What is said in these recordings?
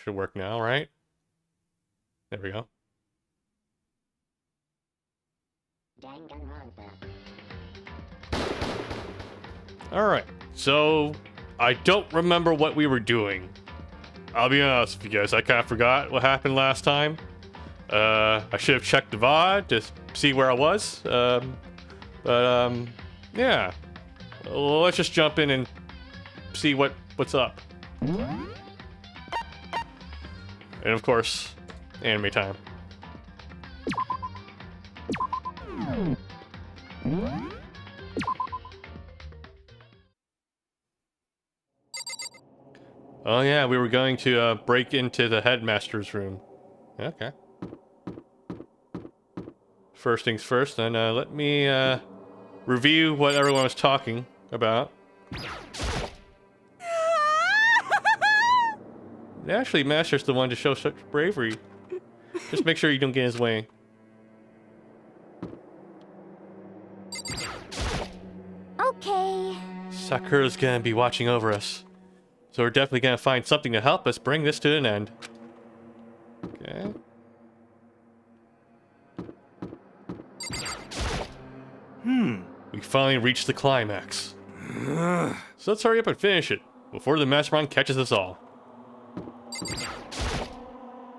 Should work now, right? There we go. Danganronpa. Alright, so I don't remember what we were doing. I'll be honest with you guys, I kind of forgot what happened last time. I should have checked the VOD to see where I was. Yeah. Well, let's just jump in and see what's up. And of course, anime time. Oh yeah, we were going to break into the headmaster's room. Okay. First things first, then let me review what everyone was talking about. Actually, Master's the one to show such bravery. Just make sure you don't get in his way. Okay. Sakura's gonna be watching over us. So we're definitely gonna find something to help us bring this to an end. Okay. We finally reached the climax. So let's hurry up and finish it before the mastermind catches us all.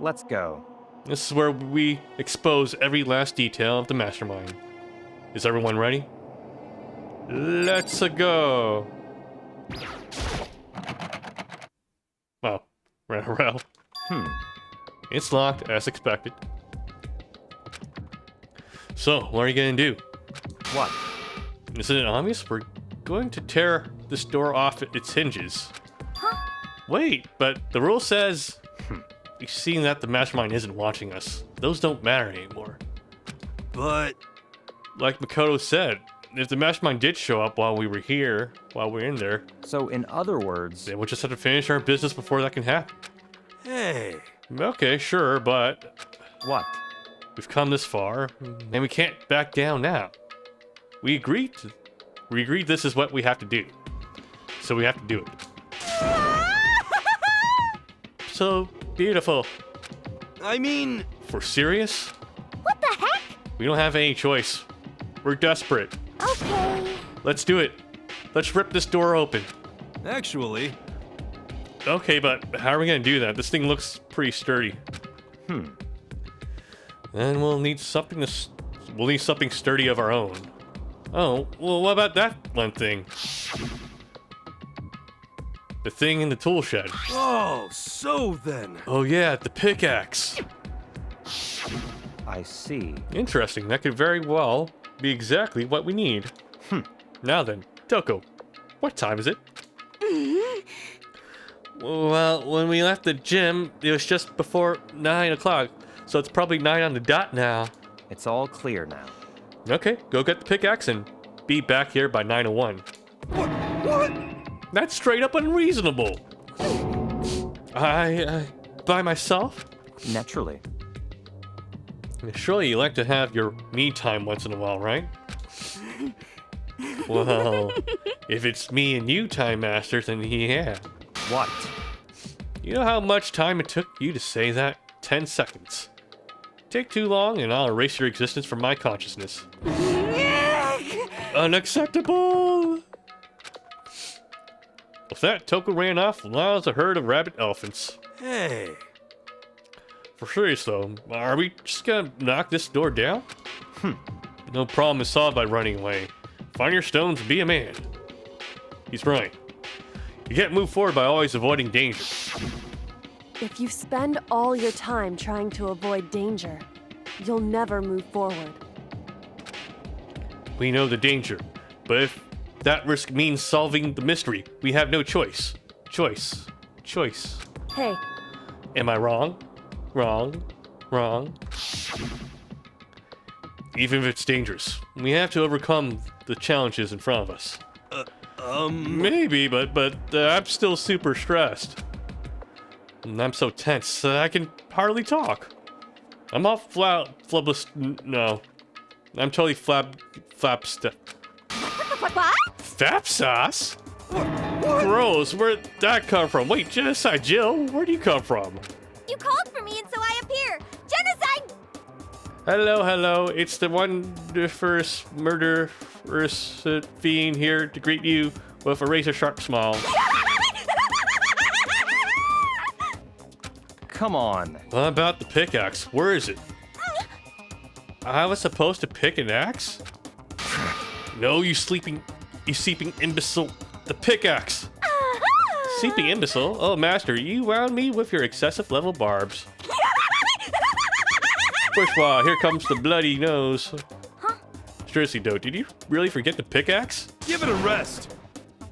Let's go. This is where we expose every last detail of the mastermind. Is everyone ready? Let's go. Well, well. It's locked as expected. So, what are you gonna do? What? Isn't it obvious? We're going to tear this door off its hinges. Huh? Wait, but the rule says we've seen that the mastermind isn't watching us. Those don't matter anymore. But Like Makoto said, if the mastermind did show up while we were here, while we're in there, So in other words, then we'll just have to finish our business before that can happen. hey, Okay, sure, but what? we've come this far, and we can't back down now. We agreed this is what we have to do. So we have to do it. So beautiful. I mean, For serious? What the heck? We don't have any choice. We're desperate. Okay. Let's do it. Let's rip this door open. actually, Okay, but how are we gonna do that? This thing looks pretty sturdy. Then we'll need something we'll need something sturdy of our own. Oh, well, what about that one thing? The thing in the tool shed. oh, so then. Oh yeah, the pickaxe. I see. Interesting. That could very well be exactly what we need. Now then, Toko, what time is it? Well, when we left the gym, it was just before 9 o'clock, so it's probably 9 on the dot now. It's all clear now. Okay, go get the pickaxe and be back here by 9:01. What? That's straight up unreasonable. By myself? Naturally. Surely you like to have your me time once in a while, right? Well, if it's me and you time masters, then yeah. What? You know how much time it took you to say that? 10 seconds. Take too long and I'll erase your existence from my consciousness. Unacceptable! With that, Toko ran off loud as a herd of rabbit elephants. Hey, For serious though, are we just gonna knock this door down? No problem is solved by running away. Find your stones and be a man. He's right. You can't move forward by always avoiding danger. If you spend all your time trying to avoid danger, you'll never move forward. We know the danger, but if that risk means solving the mystery, we have no choice. Choice. Hey, Am I wrong? Wrong. Even if it's dangerous, we have to overcome the challenges in front of us. Maybe, but I'm still super stressed. And I'm so tense that I can hardly talk. I'm all flabless. No. I'm totally flap stuff. What? Fap sauce? what? Gross. Where'd that come from? Wait, Genocide Jill, where do you come from? You called for me and so I appear. Genocide! Hello. It's the wonderful murderous fiend here to greet you with a razor sharp smile. Come on. What about the pickaxe? Where is it? I was supposed to pick an axe? No, you sleeping imbecile. The pickaxe. Sleeping imbecile? Oh, master, you wound me with your excessive level barbs. Bourgeois, here comes the bloody nose. Huh? Seriously, though, did you really forget the pickaxe? Give it a rest.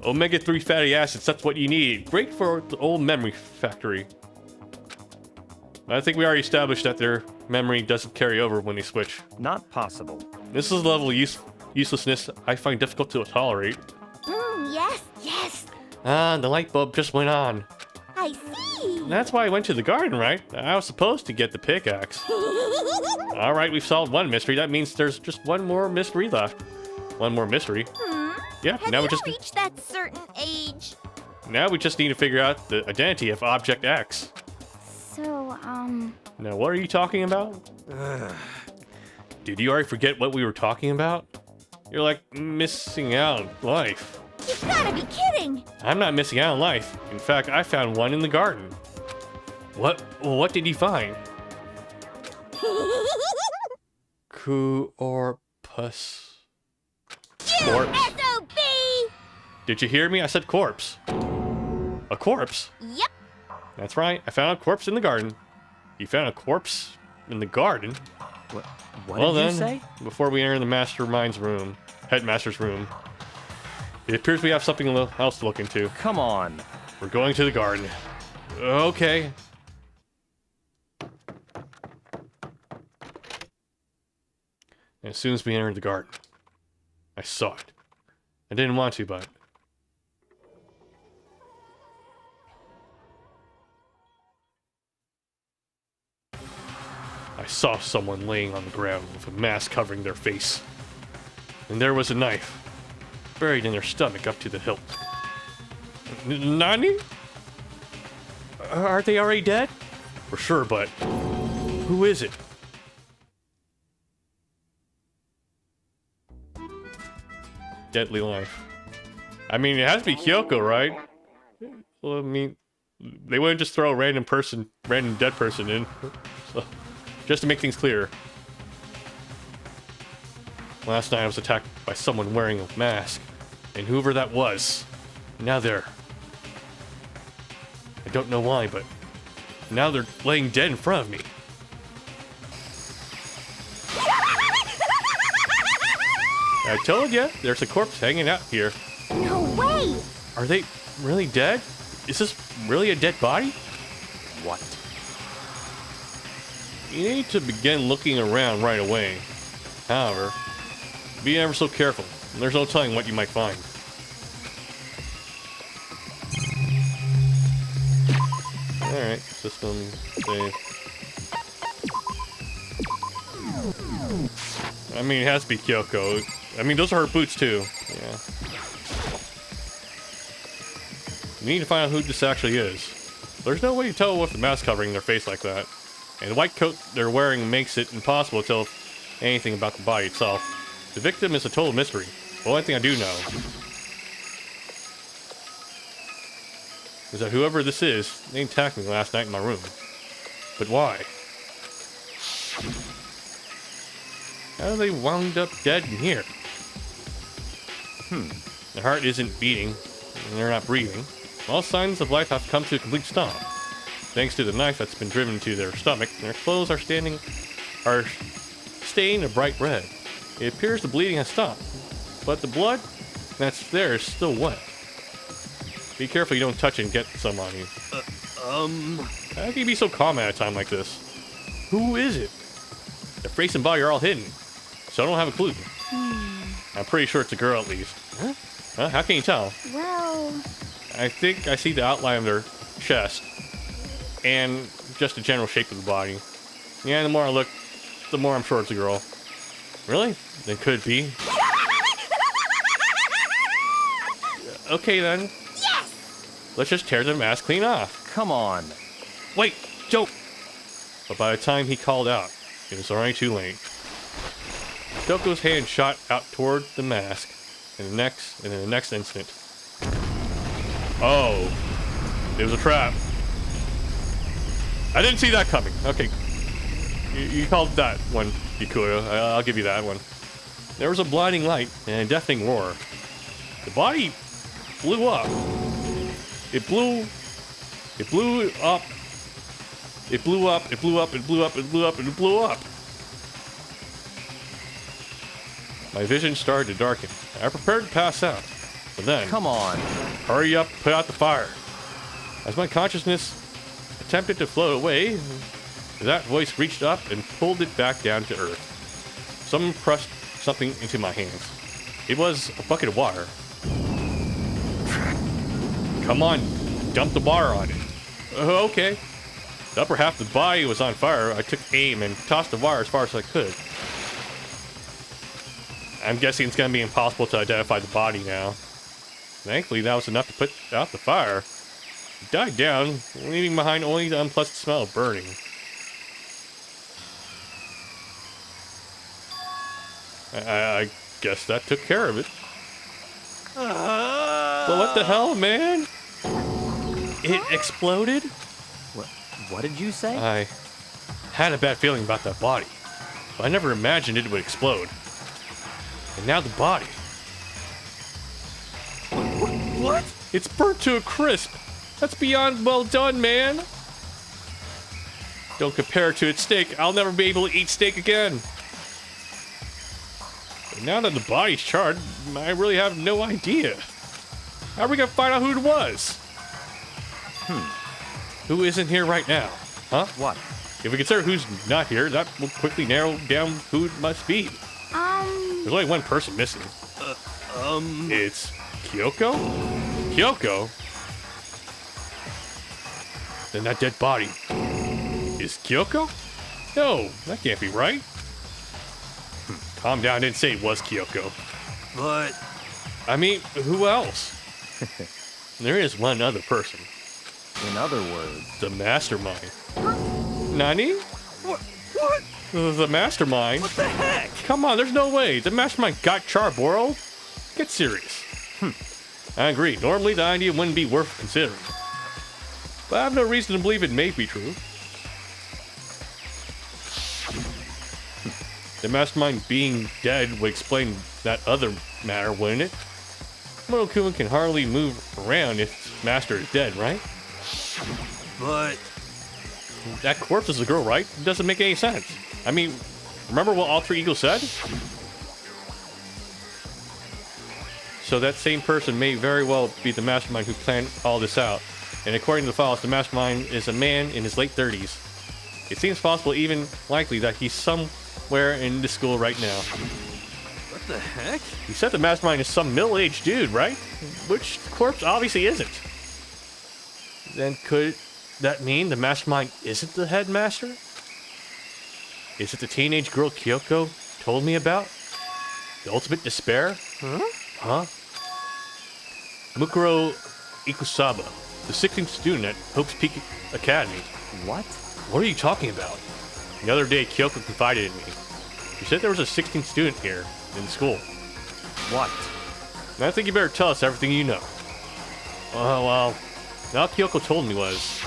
Omega-3 fatty acids, that's what you need. Great for the old memory factory. I think we already established that their memory doesn't carry over when they switch. Not possible. This is a level of uselessness I find difficult to tolerate. Yes. Ah, the light bulb just went on. I see. That's why I went to the garden, right? I was supposed to get the pickaxe. Alright, we've solved one mystery. That means there's just one more mystery left. One more mystery. Yeah, Have now you we just reached that certain age? now we just need to figure out the identity of Object X. So, Now, what are you talking about? Did you already forget what we were talking about? You're like missing out on life. you've gotta be kidding! I'm not missing out on life. In fact, I found one in the garden. What did you find? Corpus. Corpse. S.O.B! Did you hear me? I said corpse. A corpse? Yep. That's right. I found a corpse in the garden. You found a corpse in the garden? What Well did then, you say? before we enter the mastermind's room, headmaster's room, it appears we have something else to look into. Come on. We're going to the garden. Okay. And as soon as we entered the garden, I saw it. I didn't want to, but... I saw someone laying on the ground with a mask covering their face. And there was a knife, buried in their stomach up to the hilt. Nani? Are they already dead? For sure, but who is it? Deadly life. I mean, it has to be Kyoko, right? Well, I mean, they wouldn't just throw a random dead person in. So, just to make things clear. Last night I was attacked by someone wearing a mask. And whoever that was, now they're... I don't know why, but now they're laying dead in front of me. I told ya, there's a corpse hanging out here. No way! Are they really dead? Is this really a dead body? What? You need to begin looking around right away. However, be ever so careful. There's no telling what you might find. Alright, system save. I mean, it has to be Kyoko. I mean, those are her boots too. Yeah. We need to find out who this actually is. There's no way to tell with the mask covering their face like that. And the white coat they're wearing makes it impossible to tell anything about the body itself. The victim is a total mystery. The only thing I do know is that whoever this is, they attacked me last night in my room. But why? How they wound up dead in here? Their heart isn't beating, and they're not breathing. All signs of life have come to a complete stop. Thanks to the knife that's been driven into their stomach, their clothes are stained a bright red. It appears the bleeding has stopped, but the blood that's there is still wet. Be careful you don't touch it and get some on you. How can you be so calm at a time like this? Who is it? Their face and body are all hidden, so I don't have a clue. I'm pretty sure it's a girl at least. Huh? How can you tell? Well... I think I see the outline of their chest and just the general shape of the body. Yeah, the more I look, the more I'm sure it's a girl. Really? Then could it be? Okay then. Yes! let's just tear the mask clean off. Come on. Wait, Joe! But by the time he called out, it was already too late. Kyoko's hand shot out toward the mask, and in the next instant. Oh, it was a trap. I didn't see that coming. Okay, you called that one, Ikuyo. I'll give you that one. There was a blinding light and a deafening roar. The body blew up. It blew up. It blew up. It blew up. It blew up. It blew up. It blew up. And it blew up. My vision started to darken. I prepared to pass out, but then, Come on. hurry up, put out the fire. As my consciousness attempted to float away, that voice reached up and pulled it back down to earth. Someone pressed something into my hands. It was a bucket of water. Come on, dump the water on it. Okay. The upper half of the body was on fire. I took aim and tossed the water as far as I could. I'm guessing it's going to be impossible to identify the body now. Thankfully, that was enough to put out the fire. It died down, leaving behind only the unpleasant smell of burning. I guess that took care of it. Well, what the hell, man? It exploded? What did you say? I had a bad feeling about that body, but I never imagined it would explode. And now the body. What? It's burnt to a crisp. That's beyond well done, man. Don't compare it to its steak. I'll never be able to eat steak again. But now that the body's charred, I really have no idea. How are we gonna find out who it was? Who isn't here right now? Huh? What? If we consider who's not here, that will quickly narrow down who it must be. There's only one person missing. It's Kyoko? Kyoko? Then that dead body is Kyoko? No, that can't be right. Calm down, I didn't say it was Kyoko. But I mean, who else? There is one other person. In other words, The mastermind. Nani? what? The mastermind? What the heck? Come on, there's no way. The mastermind got Charboro? Get serious. I agree. Normally, the idea wouldn't be worth considering. But I have no reason to believe it may be true. The mastermind being dead would explain that other matter, wouldn't it? Monokuma can hardly move around if his master is dead, right? But That corpse is a girl, right? It doesn't make any sense. I mean, remember what Alter Ego said? So that same person may very well be the mastermind who planned all this out. And according to the files, the mastermind is a man in his late 30s. It seems possible, even likely, that he's somewhere in the school right now. what the heck? You said the mastermind is some middle-aged dude, right? Which the corpse obviously isn't. Then could that mean the mastermind isn't the headmaster? Is it the teenage girl Kyoko told me about? The ultimate despair? Huh? Mukuro Ikusaba, the 16th student at Hope's Peak Academy. what? What are you talking about? The other day, Kyoko confided in me. She said there was a 16th student here in school. What? And I think you better tell us everything you know. Well, all Kyoko told me was,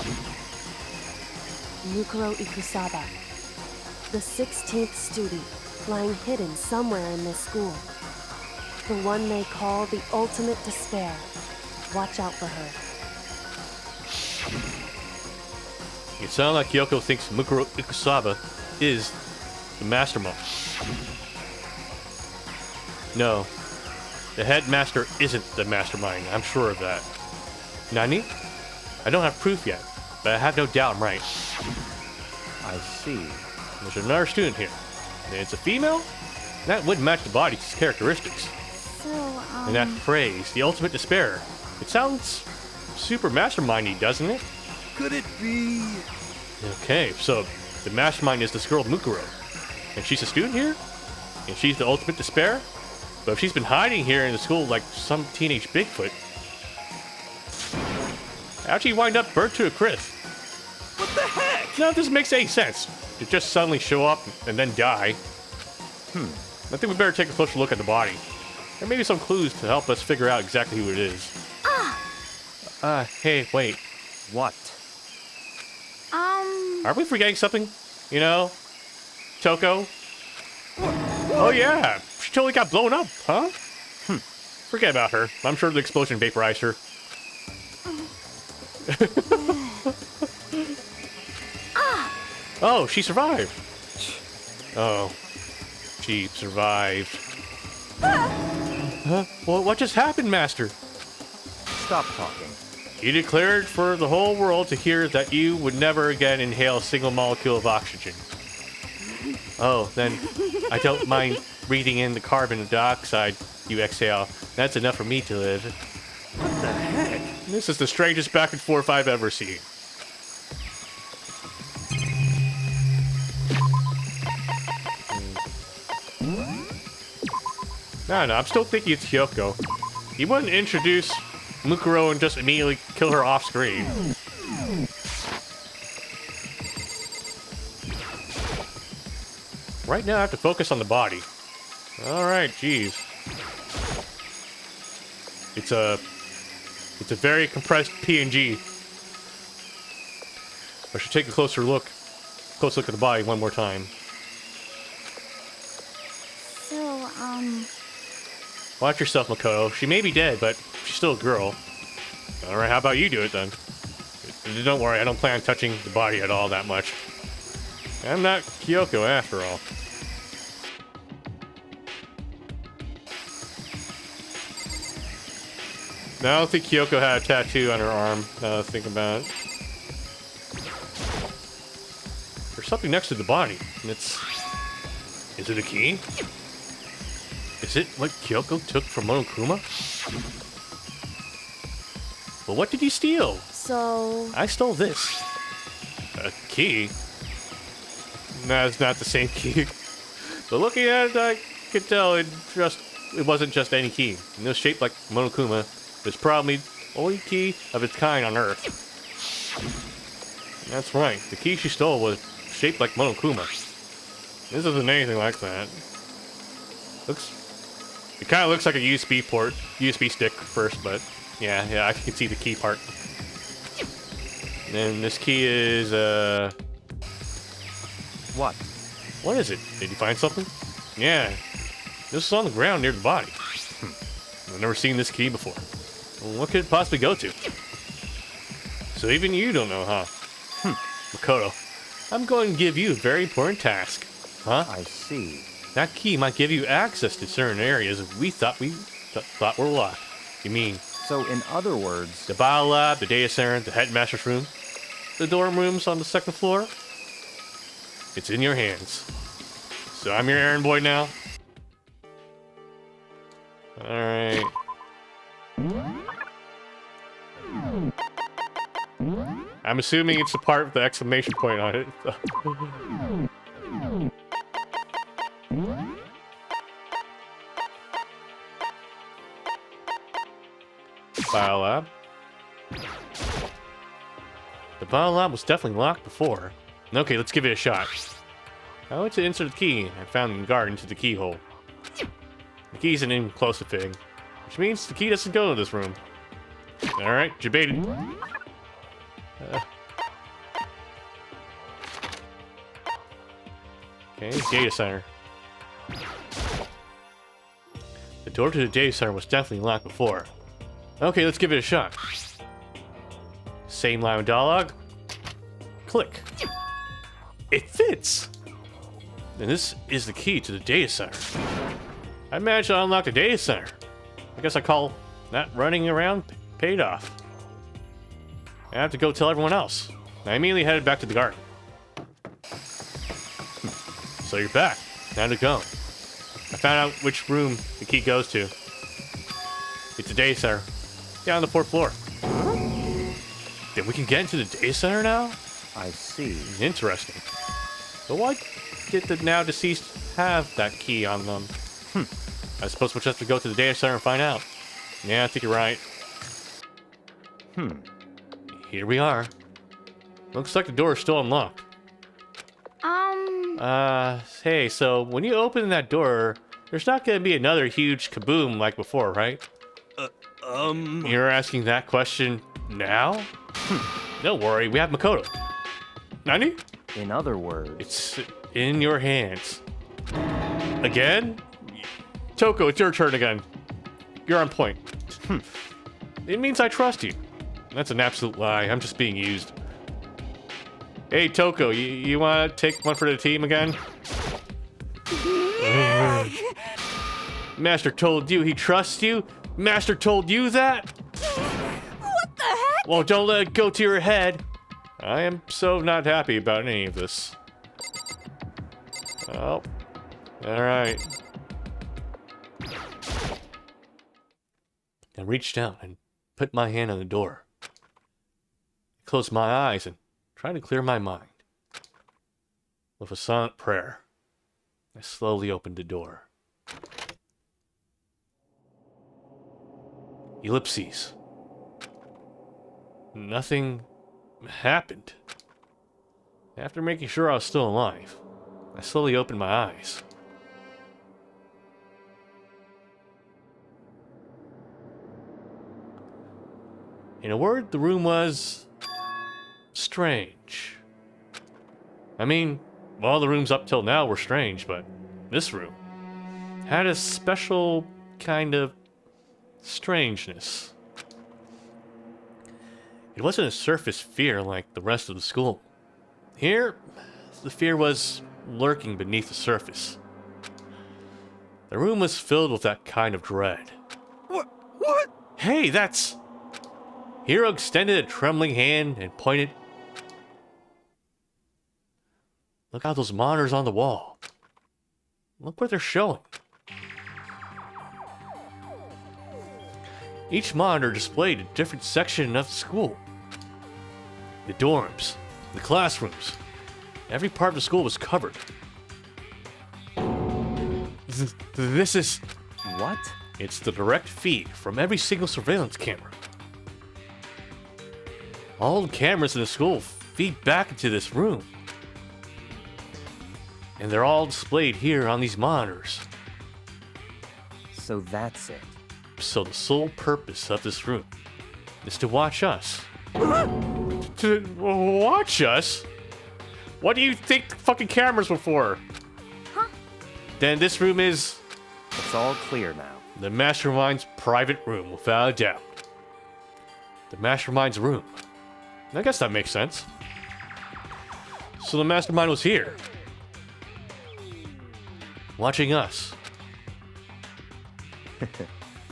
Mukuro Ikusaba, the 16th student, lying hidden somewhere in this school. The one they call the ultimate despair. Watch out for her. it sounds like Kyoko thinks Mukuro Ikusaba is the mastermind. No, the headmaster isn't the mastermind. I'm sure of that. Nani? I don't have proof yet, but I have no doubt I'm right. I see. There's another student here. And it's a female? That would match the body's characteristics. So, And that phrase, the ultimate despair, it sounds super mastermindy, doesn't it? Could it be? Okay, so the mastermind is this girl Mukuro. And she's a student here? And she's the ultimate despair? But if she's been hiding here in the school like some teenage Bigfoot, How'd she wind up burnt to a crisp? What the heck? None of this makes any sense. To just suddenly show up and then die. I think we better take a closer look at the body. There may be some clues to help us figure out exactly who it is. Hey, wait. What? Are we forgetting something? You know? Toko? Oh yeah, she totally got blown up, huh? Forget about her. I'm sure the explosion vaporized her. Oh, she survived. Oh, she survived. Huh? Well, what just happened, Master? Stop talking. You declared for the whole world to hear that you would never again inhale a single molecule of oxygen. Oh, then I don't mind breathing in the carbon dioxide you exhale. That's enough for me to live. What the heck? This is the strangest back and forth I've ever seen. No, I'm still thinking it's Kyoko. He wouldn't introduce Mukuro and just immediately kill her off screen. Right now I have to focus on the body. Alright, jeez. It's a very compressed PNG. I should take a close look at the body one more time. So, Watch yourself, Makoto. She may be dead, but she's still a girl. Alright, how about you do it then? Don't worry, I don't plan on touching the body at all that much. I'm not Kyoko after all. No, I don't think Kyoko had a tattoo on her arm, now that I think about it. There's something next to the body, and it's... Is it a key? Is it what Kyoko took from Monokuma? Well, what did you steal? So... I stole this. A key? No, it's not the same key. But looking at it, I could tell it wasn't just any key. It was shaped like Monokuma. It's probably the only key of its kind on Earth. That's right. The key she stole was shaped like Monokuma. This isn't anything like that. It kind of looks like a USB stick first, but yeah, I can see the key part. And this key is, What? what is it? Did you find something? Yeah, this is on the ground near the body. I've never seen this key before. Well, what could it possibly go to? So even you don't know, huh? Makoto, I'm going to give you a very important task. Huh? I see. That key might give you access to certain areas we thought were locked. You mean So, in other words, the bio lab, the data center, the headmaster's room, the dorm rooms on the second floor? It's in your hands. So I'm your errand boy now? Alright. I'm assuming it's the part with the exclamation point on it. Biolab. The biolab was definitely locked before. Okay, let's give it a shot. I went to insert the key and found the guard into the keyhole. The key isn't even close to fitting, which means the key doesn't go to this room. Alright, you baited. Okay, data center. The door to the data center was definitely locked before. Okay, let's give it a shot. Same line of dialogue. Click. It fits! And this is the key to the data center. I managed to unlock the data center. I guess I call that running around paid off. I have to go tell everyone else. I immediately headed back to the garden. So you're back. Now to go. I found out which room the key goes to. It's the data center. Down on the 4th floor. Then we can get into the data center now? I see. Interesting. But why did the now deceased have that key on them? I suppose we'll just have to go to the data center and find out. Yeah, I think you're right. Here we are. Looks like the door is still unlocked. Hey, so when you open that door, there's not gonna be another huge kaboom like before, right? You're asking that question now? Don't worry, we have Makoto. Nani? In other words, It's in your hands. Again? Toko, it's your turn again. You're on point. It means I trust you. That's an absolute lie. I'm just being used. Hey, Toko, you want to take one for the team again? Master told you he trusts you? Master told you that? What the heck? Well, don't let it go to your head. I am so not happy about any of this. Oh. Alright. I reached down and put my hand on the door. I closed my eyes and tried to clear my mind. With a silent prayer, I slowly opened the door. Ellipses. Nothing happened. After making sure I was still alive, I slowly opened my eyes. In a word, the room was strange. I mean, all the rooms up till now were strange, but this room had a special kind of strangeness. It wasn't a surface fear like the rest of the school. Here, the fear was lurking beneath the surface. The room was filled with that kind of dread. What? Hey, that's... Hiro extended a trembling hand and pointed. Look at those monitors on the wall. Look what they're showing. Each monitor displayed a different section of the school. The dorms, the classrooms, every part of the school was covered. This is... what? It's the direct feed from every single surveillance camera. All the cameras in the school feed back into this room. And they're all displayed here on these monitors. So that's it. So the sole purpose of this room is to watch us. To watch us? What do you think the fucking cameras were for? Huh? Then this room is It's all clear now. the Mastermind's private room, without a doubt. The Mastermind's room. I guess that makes sense. So the Mastermind was here. Watching us.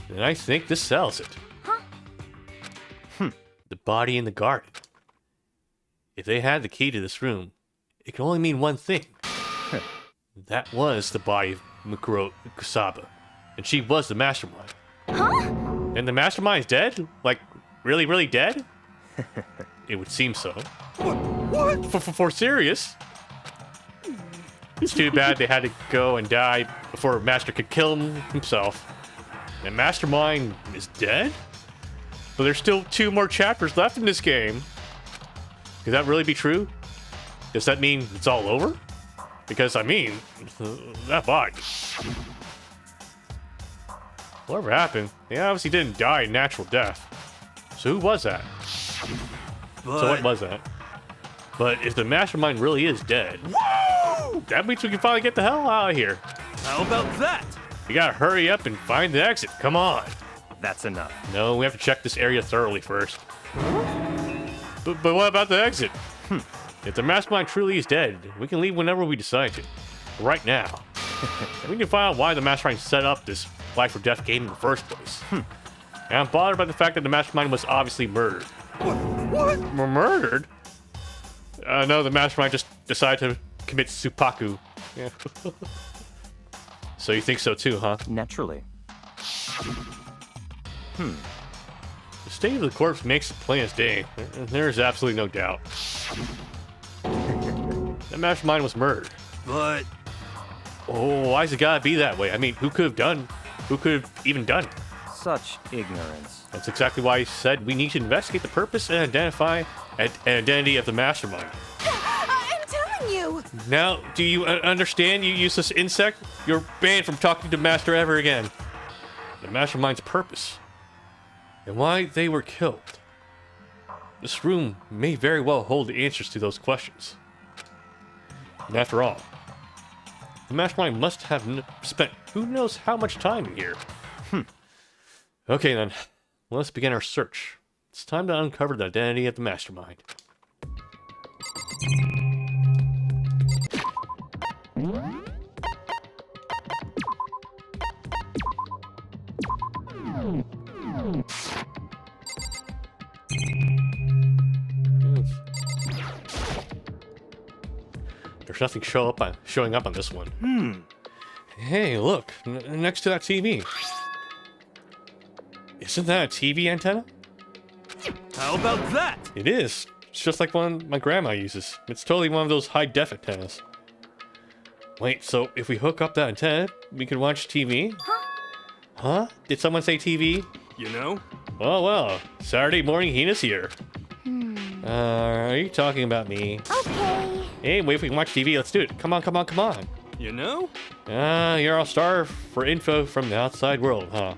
And I think this sells it. Huh? The body in the garden. If they had the key to this room, it can only mean one thing. That was the body of Mikuro Kusaba. And she was the Mastermind. Huh? And the Mastermind is dead? Like, really, really dead? It would seem so. What? For serious? It's too bad they had to go and die before Master could kill himself. And Mastermind is dead? But there's still 2 more chapters left in this game. Could that really be true? Does that mean it's all over? Because, I mean, that body. Whatever happened, they obviously didn't die a natural death. So who was that? So what was that? But if the Mastermind really is dead, that means we can finally get the hell out of here. How about that? We gotta hurry up and find the exit. Come on. That's enough. No, we have to check this area thoroughly first. But what about the exit? If the Mastermind truly is dead, we can leave whenever we decide to. Right now. And we can find out why the Mastermind set up this life or death game in the first place. And I'm bothered by the fact that the Mastermind was obviously murdered. What? Murdered? No, the Mastermind just decided to commit seppuku. Yeah. So you think so too, huh? Naturally. The state of the corpse makes it plain as day. There's absolutely no doubt. The Mastermind was murdered. But Oh, why's it gotta be that way? I mean, who could have even done it? Such ignorance. That's exactly why I said we need to investigate the purpose and identify an identity of the mastermind. I'm telling you! Now, do you understand, you useless insect? You're banned from talking to Master ever again. The mastermind's purpose and why they were killed. This room may very well hold the answers to those questions. And after all, the mastermind must have spent who knows how much time in here. Okay then, let's begin our search. It's time to uncover the identity of the mastermind. There's nothing showing up on this one. Hey, look, next to that TV. Isn't that a TV antenna? How about that? It is. It's just like one my grandma uses. It's totally one of those high-def antennas. Wait, so if we hook up that antenna, we can watch TV? Huh? Did someone say TV? You know? Oh well, Saturday morning Hina's here. Are you talking about me? Okay. Hey, wait, if we can watch TV, let's do it. Come on, come on, come on. You know? You're all star for info from the outside world, huh?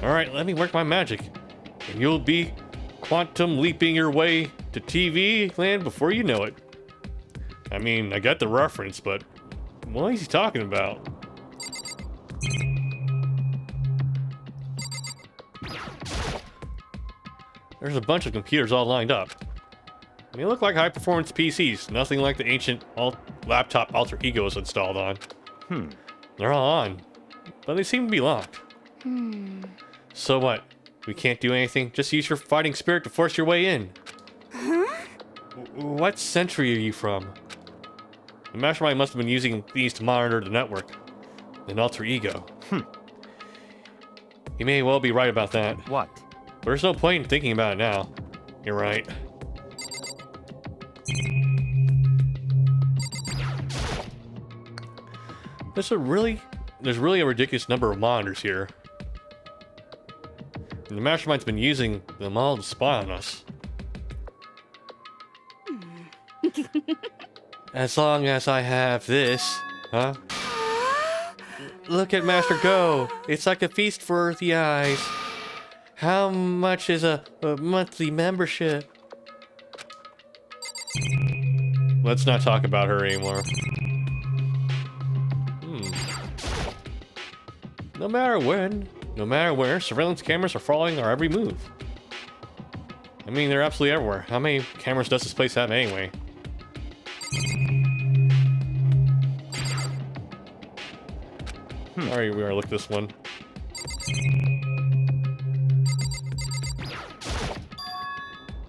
Alright, let me work my magic. And you'll be quantum leaping your way to TV land before you know it. I mean, I got the reference, but what is he talking about? There's a bunch of computers all lined up. They look like high-performance PCs, nothing like the ancient laptop alter egos installed on. They're all on, but they seem to be locked. So what? We can't do anything? Just use your fighting spirit to force your way in. What century are you from? The mastermind must have been using these to monitor the network. An alter ego. You may well be right about that. What? But there's no point in thinking about it now. You're right. There's really a ridiculous number of monitors here. And the mastermind's been using them all to spy on us. As long as I have this, huh? Look at Master go! It's like a feast for the eyes. How much is a monthly membership? Let's not talk about her anymore. No matter where, surveillance cameras are following our every move. I mean, they're absolutely everywhere. How many cameras does this place have anyway? Alright, we gotta look this one.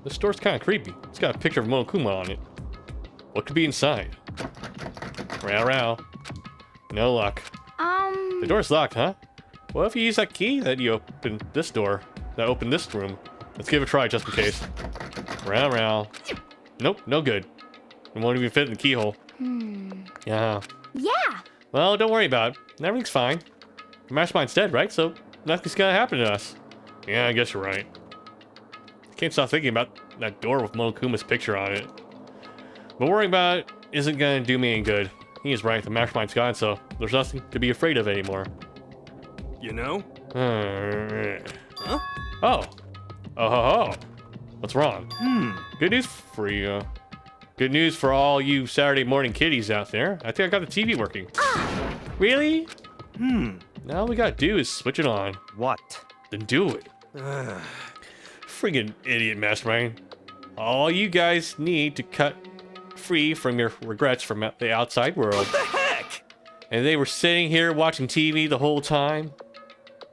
This store's kind of creepy. It's got a picture of Monokuma on it. What could be inside? Row row. No luck. The door's locked, huh? Well, if you use that key that you opened this door, that opened this room, let's give it a try just in case. Row row. Nope, no good. It won't even fit in the keyhole. Yeah. Yeah. Well, don't worry about it. Everything's fine. The mastermind's dead, right? So nothing's gonna happen to us. Yeah, I guess you're right. Can't stop thinking about that door with Monokuma's picture on it. But worrying about it isn't gonna do me any good. He is right, the mastermind's gone, so there's nothing to be afraid of anymore. You know? Huh? Oh. Oh ho ho. What's wrong? Good news for you. Good news for all you Saturday morning kiddies out there. I think I got the TV working. Really? Now all we gotta do is switch it on. What? Then do it. Friggin' idiot mastermind. All you guys need to cut free from your regrets from the outside world. What the heck? And they were sitting here watching TV the whole time.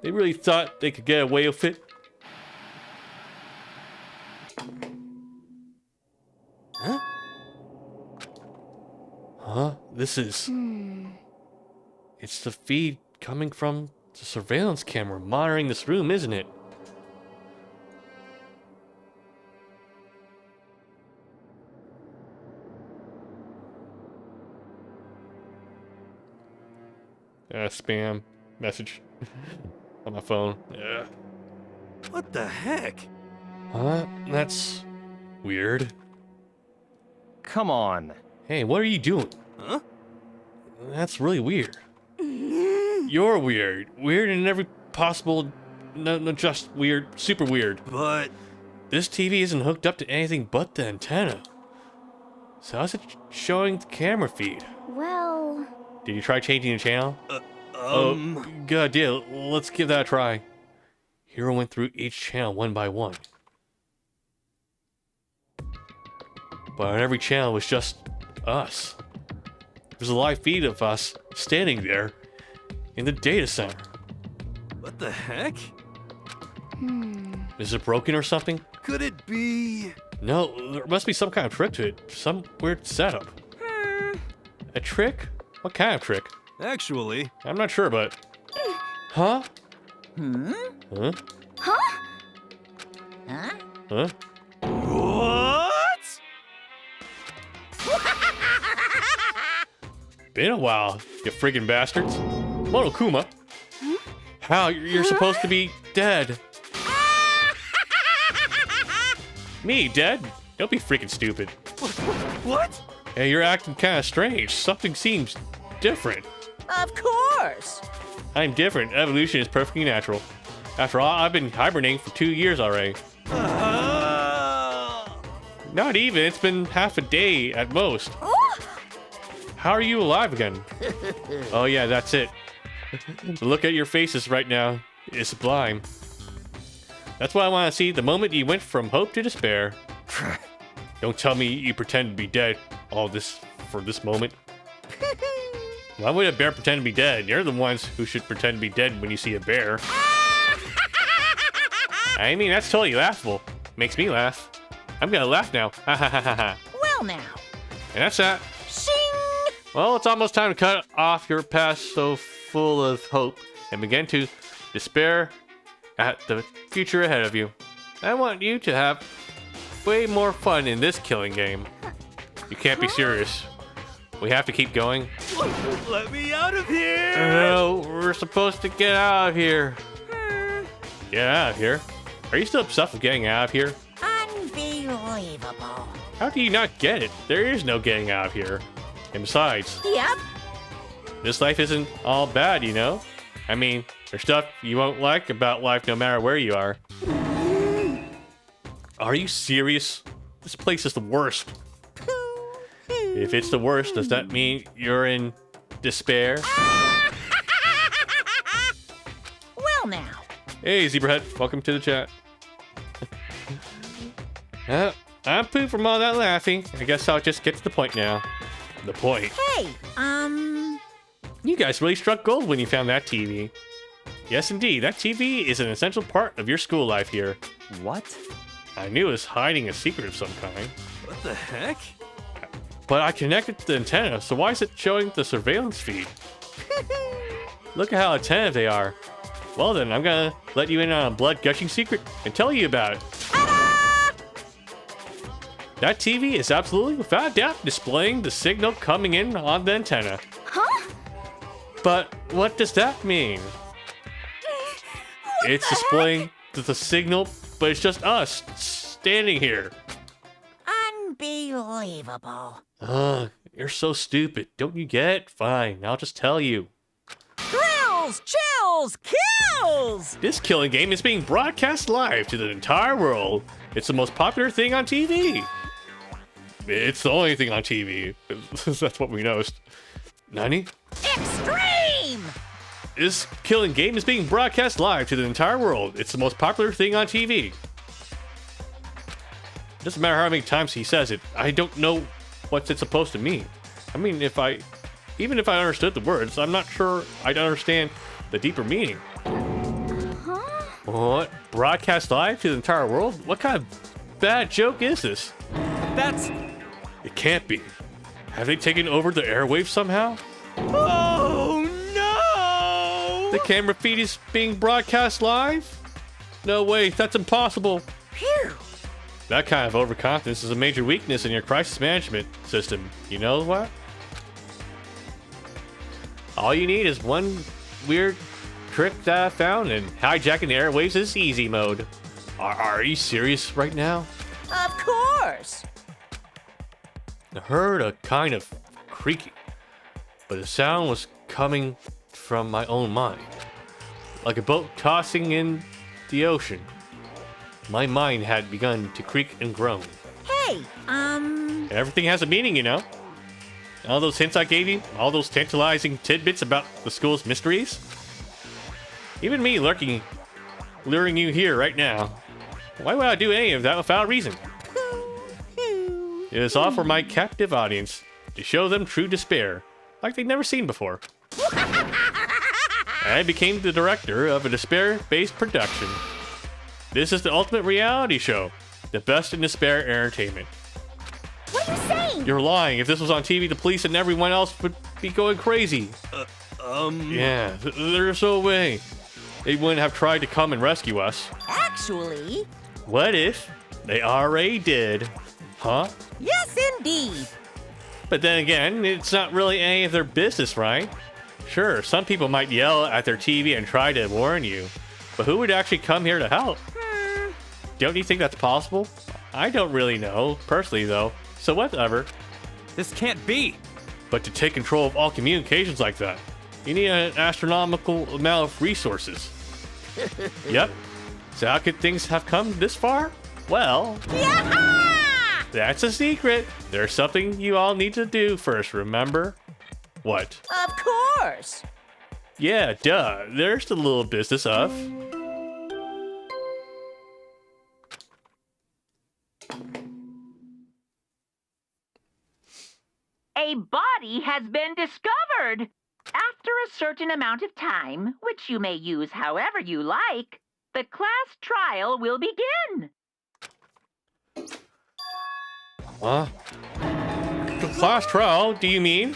They really thought they could get away with it. Huh? Huh? This is... It's the feed coming from the surveillance camera monitoring this room, isn't it? Spam message on my phone. Yeah. What the heck? That's weird. Come on. Hey, what are you doing? Huh? That's really weird. You're weird. Weird in every possible... No, just weird. Super weird. But... This TV isn't hooked up to anything but the antenna. So how's it showing the camera feed? Well... Did you try changing the channel? Oh, good idea. Let's give that a try. Hero went through each channel one by one. But on every channel was just us. There's a live feed of us standing there in the data center. What the heck? Is it broken or something? Could it be... No, there must be some kind of trick to it. Some weird setup. A trick? What kind of trick? Actually... I'm not sure, but... Huh? Huh? Huh? What? Been a while, you friggin' bastards. Monokuma. How? You're supposed to be dead. Me, dead? Don't be freaking stupid. What? Hey, you're acting kinda strange. Something seems different. Of course. I'm different. Evolution is perfectly natural. After all, I've been hibernating for 2 years already. Not even. It's been half a day at most. How are you alive again? Oh yeah, that's it. Look at your faces right now. It's sublime. That's what I want to see the moment you went from hope to despair. Don't tell me you pretend to be dead all this for this moment. Why would a bear pretend to be dead? You're the ones who should pretend to be dead when you see a bear. I mean, that's totally laughable. Makes me laugh. I'm gonna laugh now. Ha ha ha ha ha. Well now. And that's that. Shing! Well, it's almost time to cut off your past so full of hope and begin to despair at the future ahead of you. I want you to have way more fun in this killing game. You can't be serious. We have to keep going. Let me out of here! No, we're supposed to get out of here. Get out of here? Are you still obsessed with getting out of here? Unbelievable. How do you not get it? There is no getting out of here. And besides, Yep. this life isn't all bad, you know? I mean, there's stuff you won't like about life no matter where you are. Are you serious? This place is the worst. If it's the worst, does that mean you're in despair? Well now. Hey, Zebrahead, welcome to the chat. I'm pooped from all that laughing. I guess I'll just get to the point now. The point. Hey, You guys really struck gold when you found that TV. Yes, indeed, that TV is an essential part of your school life here. What? I knew it was hiding a secret of some kind. What the heck? But I connected to the antenna, so why is it showing the surveillance feed? Look at how attentive they are. Well then, I'm gonna let you in on a blood-gushing secret and tell you about it. That TV is absolutely, without doubt, displaying the signal coming in on the antenna. Huh? But what does that mean? It's displaying the signal, but it's just us standing here. unbelievable. Ugh, you're so stupid. Don't you get it? Fine, I'll just tell you. Thrills, chills, kills! This killing game is being broadcast live to the entire world. It's the most popular thing on TV. It's the only thing on TV. That's what we know. Nani? Extreme! This killing game is being broadcast live to the entire world. It's the most popular thing on TV. It doesn't matter how many times he says it. I don't know what's it supposed to mean. I mean, even if I understood the words, I'm not sure I'd understand the deeper meaning. What? Broadcast live to the entire world? What kind of bad joke is this? That's... It can't be. Have they taken over the airwaves somehow? Oh no! The camera feed is being broadcast live? No way, that's impossible. Phew! That kind of overconfidence is a major weakness in your crisis management system. You know what? All you need is one weird trick that I found, and hijacking the airwaves is easy mode. Are you serious right now? Of course. I heard a kind of creaking, but the sound was coming from my own mind. Like a boat tossing in the ocean. My mind had begun to creak and groan. Hey, Everything has a meaning, you know. All those hints I gave you, all those tantalizing tidbits about the school's mysteries. Even me luring you here right now. Why would I do any of that without a reason? It is all for my captive audience, to show them true despair, like they've never seen before. I became the director of a despair-based production. This is the ultimate reality show, the best in despair entertainment. What are you saying? You're lying. If this was on TV, the police and everyone else would be going crazy. Yeah, there's no way. They wouldn't have tried to come and rescue us. actually, What if they already did? Huh? yes, indeed. But then again, it's not really any of their business, right? Sure, some people might yell at their TV and try to warn you, but who would actually come here to help? Don't you think that's possible? I don't really know, personally though, so whatever. This can't be. But to take control of all communications like that, you need an astronomical amount of resources. Yep. So how could things have come this far? Well, Yeah! that's a secret. There's something you all need to do first, remember? What? Of course. Yeah, duh. There's the little business of... A body has been discovered. After a certain amount of time, which you may use however you like, the class trial will begin. Huh? The class trial, do you mean?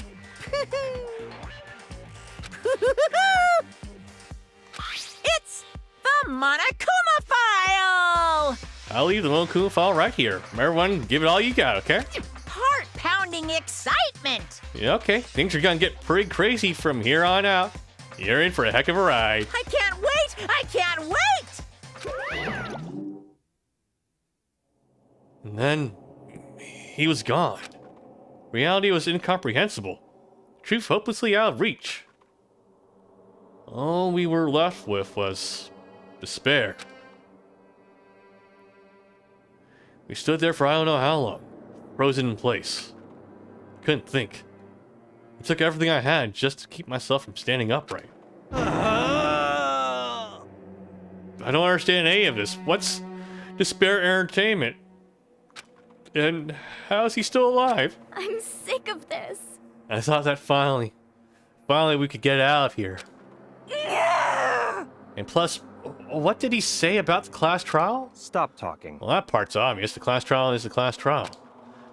It's the Monokuma file! I'll leave the Monokuma file right here. Everyone, give it all you got, okay? Heart-pounding excitement! Yeah, okay. Things are gonna get pretty crazy from here on out. You're in for a heck of a ride. I can't wait! I can't wait! And then he was gone. Reality was incomprehensible. Truth hopelessly out of reach. All we were left with was despair. We stood there for I don't know how long, frozen in place. Couldn't think. It took everything I had just to keep myself from standing upright. I don't understand any of this. What's despair entertainment? And how is he still alive? I'm sick of this. I thought that finally we could get out of here. And plus, what did he say about the class trial? Stop talking. Well, that part's obvious. The class trial is the class trial.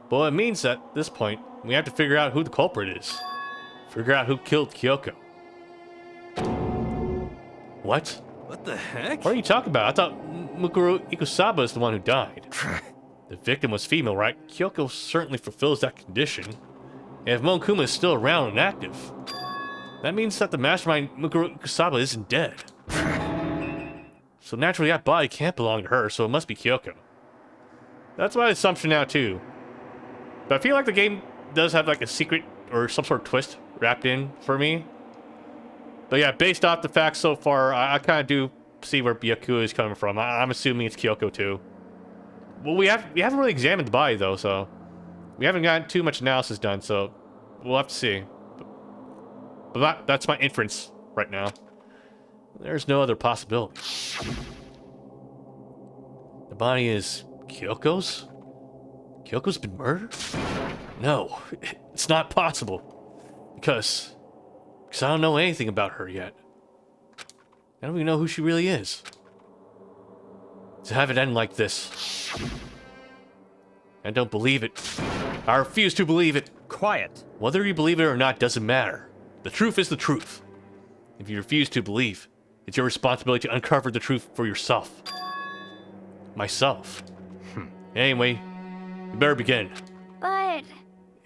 But it means that at this point, we have to figure out who the culprit is. Figure out who killed Kyoko. What? What the heck? What are you talking about? I thought Mukuro Ikusaba is the one who died. The victim was female, right? Kyoko certainly fulfills that condition. And if Monokuma is still around and active, that means that the mastermind Mukuro Ikusaba isn't dead. So naturally that body can't belong to her, so it must be Kyoko. That's my assumption now too. But I feel like the game does have like a secret or some sort of twist wrapped in for me. But yeah, based off the facts so far, I kind of do see where Byakuya is coming from. I'm assuming it's Kyoko too. Well, we haven't really examined the body though, so we haven't gotten too much analysis done, so we'll have to see. But that's my inference right now. There's no other possibility. The body is Kyoko's? Kyoko's been murdered? No, it's not possible. Because I don't know anything about her yet. I don't even know who she really is. To have it end like this. I don't believe it. I refuse to believe it. Quiet. Whether you believe it or not doesn't matter. The truth is the truth. If you refuse to believe, it's your responsibility to uncover the truth for yourself. Myself. Anyway, we better begin. But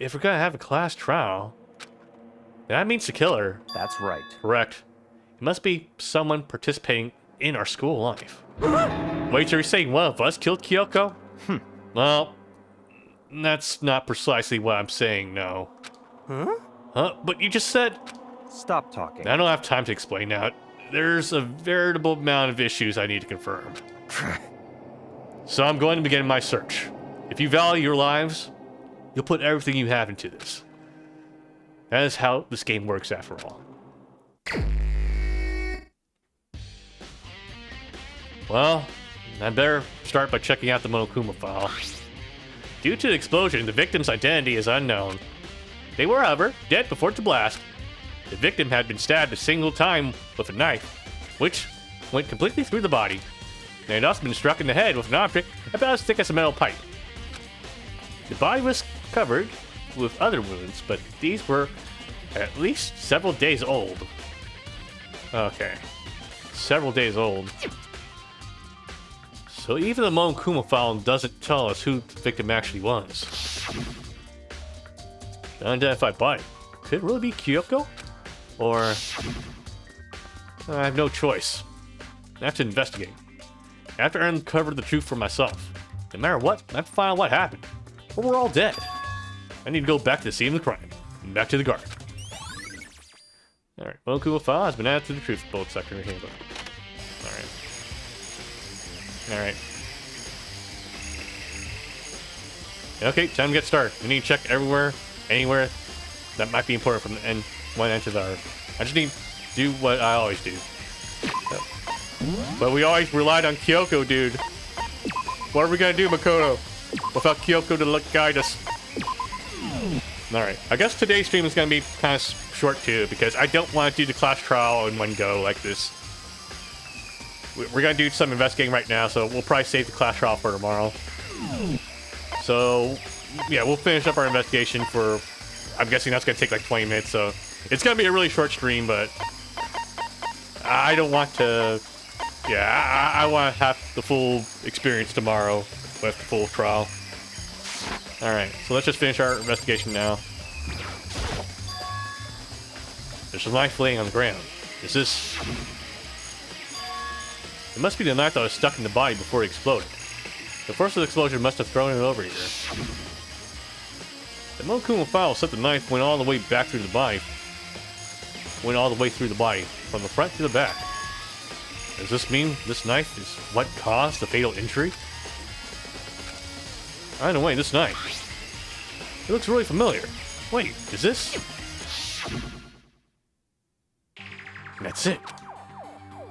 If we're gonna have a class trial, that means to kill her. That's right. Correct. It must be someone participating in our school life. Wait, are you saying one of us killed Kyoko? Well, that's not precisely what I'm saying, no. Huh? But you just said... Stop talking. I don't have time to explain now. There's a veritable amount of issues I need to confirm. So I'm going to begin my search. If you value your lives, you'll put everything you have into this. That is how this game works after all. Well, I better start by checking out the Monokuma file. Due to the explosion, the victim's identity is unknown. They were, however, dead before the blast. The victim had been stabbed a single time with a knife, which went completely through the body, and had also been struck in the head with an object about as thick as a metal pipe. The body was covered with other wounds, but these were at least several days old. Okay. Several days old. So even the Monokuma file doesn't tell us who the victim actually was. The unidentified body. Could it really be Kyoko? Or... I have no choice. I have to investigate. I have to uncover the truth for myself. No matter what, I have to find out what happened. Or we're all dead. I need to go back to the scene of the crime. And back to the garden. Alright, Monokuma file has been added to the truth bullet section handbook. Alright. Alright. Okay, time to get started. We need to check everywhere, anywhere that might be important from the end, one end to the other. I just need to do what I always do. But we always relied on Kyoko, dude. What are we gonna do, Makoto? Without Kyoko to guide us. Alright, I guess today's stream is gonna be kind of short too, because I don't want to do the class trial in one go like this. We're gonna do some investigating right now, so we'll probably save the class trial for tomorrow. So, yeah, we'll finish up our investigation for... I'm guessing that's gonna take like 20 minutes, so... It's gonna be a really short stream, but... I don't want to... Yeah, I want to have the full experience tomorrow with the full trial. Alright, so let's just finish our investigation now. There's a knife laying on the ground. Is this... It must be the knife that was stuck in the body before it exploded. The force of the explosion must have thrown it over here. The Monokuma file said the knife went all the way back through the body. Went all the way through the body, from the front to the back. Does this mean this knife is what caused the fatal injury? Either way, this knife. It looks really familiar. Wait, is this? That's it.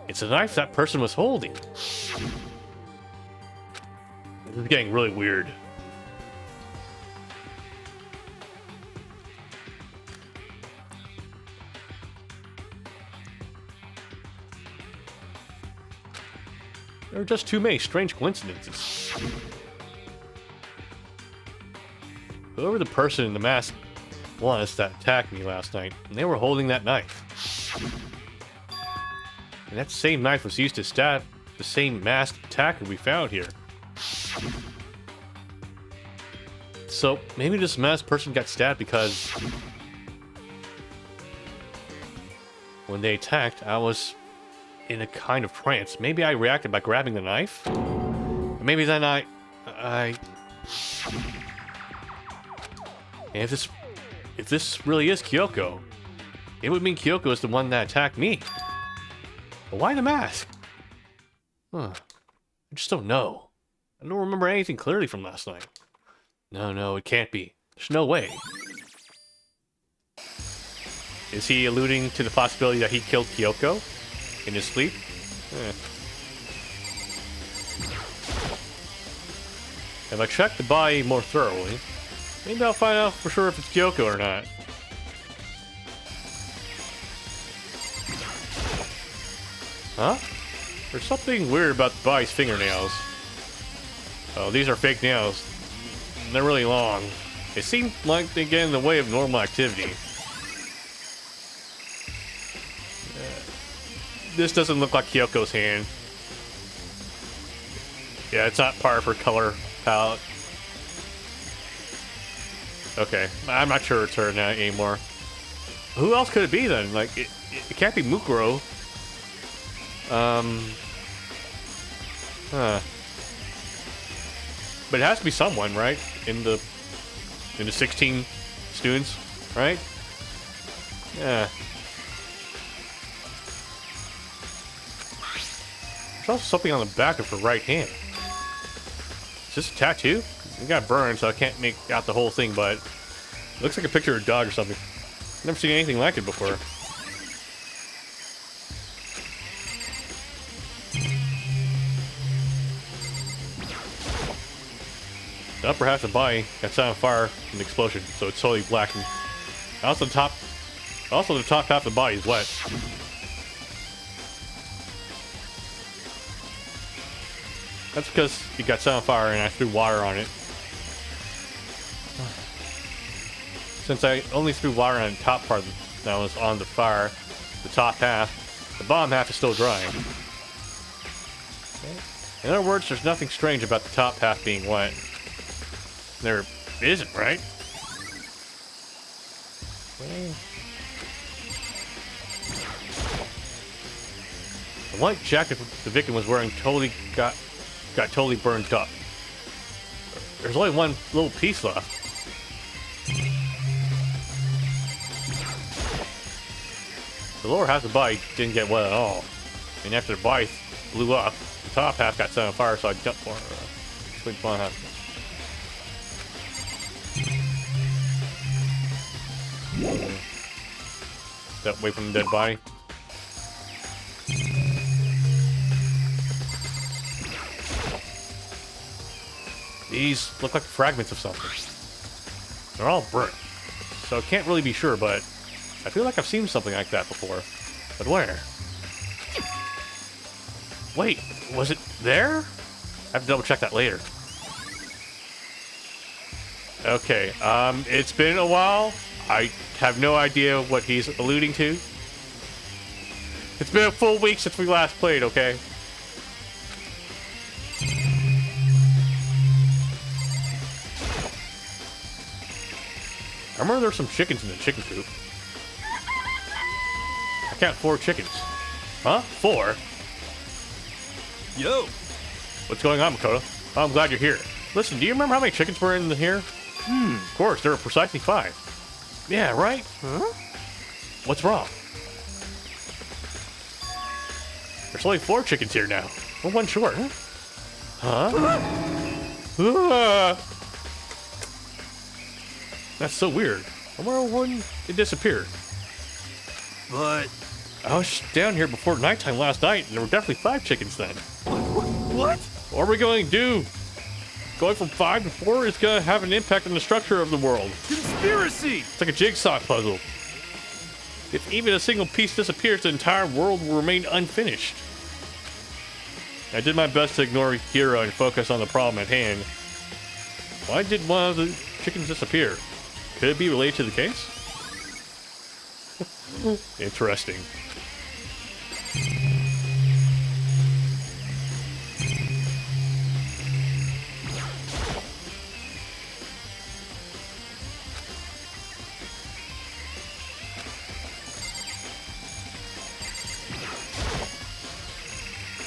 It's a knife that person was holding. This is getting really weird. There are just too many strange coincidences. Whoever the person in the mask was that attacked me last night, and they were holding that knife. And that same knife was used to stab the same masked attacker we found here. So, maybe this masked person got stabbed because... when they attacked, I was in a kind of trance. Maybe I reacted by grabbing the knife? Or maybe then I... And if this really is Kyoko, it would mean Kyoko is the one that attacked me. But why the mask? Huh. I just don't know. I don't remember anything clearly from last night. No, it can't be. There's no way. Is he alluding to the possibility that he killed Kyoko in his sleep? If I check the body more thoroughly, maybe I'll find out for sure if it's Kyoko or not. Huh? There's something weird about the body's fingernails. Oh, these are fake nails. They're really long. They seem like they get in the way of normal activity. This doesn't look like Kyoko's hand. Yeah, it's not part of her color palette. Okay, I'm not sure it's her now anymore. Who else could it be then? Like, it can't be Mukuro. Huh. But it has to be someone, right? In the 16 students, right? Yeah. There's also something on the back of her right hand. Is this a tattoo? It got burned, so I can't make out the whole thing, but it looks like a picture of a dog or something. Never seen anything like it before. The upper half of the body got set on fire in the explosion, so it's totally blackened. Also, the top half of the body is wet. That's because it got set on fire and I threw water on it. Since I only threw water on the top part that was on the fire, the top half, the bottom half is still drying. In other words, there's nothing strange about the top half being wet. There isn't, right? The white jacket the victim was wearing got totally burned up. There's only one little piece left. The lower half of the body didn't get wet at all. And after the body blew up, the top half got set on fire, so I jumped for the bottom half. Step away from the dead body. These look like fragments of something. They're all burnt, so I can't really be sure, but I feel like I've seen something like that before. But where? Wait, was it there? I have to double check that later. Okay, it's been a while. I have no idea what he's alluding to. It's been a full week since we last played, okay? I remember there were some chickens in the chicken coop. I count 4 chickens. Huh? 4? Yo! What's going on, Makoto? Oh, I'm glad you're here. Listen, do you remember how many chickens were in here? Of course, there were precisely 5. Yeah, right? Huh? What's wrong? There's only 4 chickens here now. Well, one short. Huh? That's so weird. I wonder when it disappeared. But... I was down here before nighttime last night, and there were definitely 5 chickens then. What? What are we going to do? Going from 5 to 4 is going to have an impact on the structure of the world. Conspiracy! It's like a jigsaw puzzle. If even a single piece disappears, the entire world will remain unfinished. I did my best to ignore Hiro and focus on the problem at hand. Why did one of the chickens disappear? Could it be related to the case? Interesting.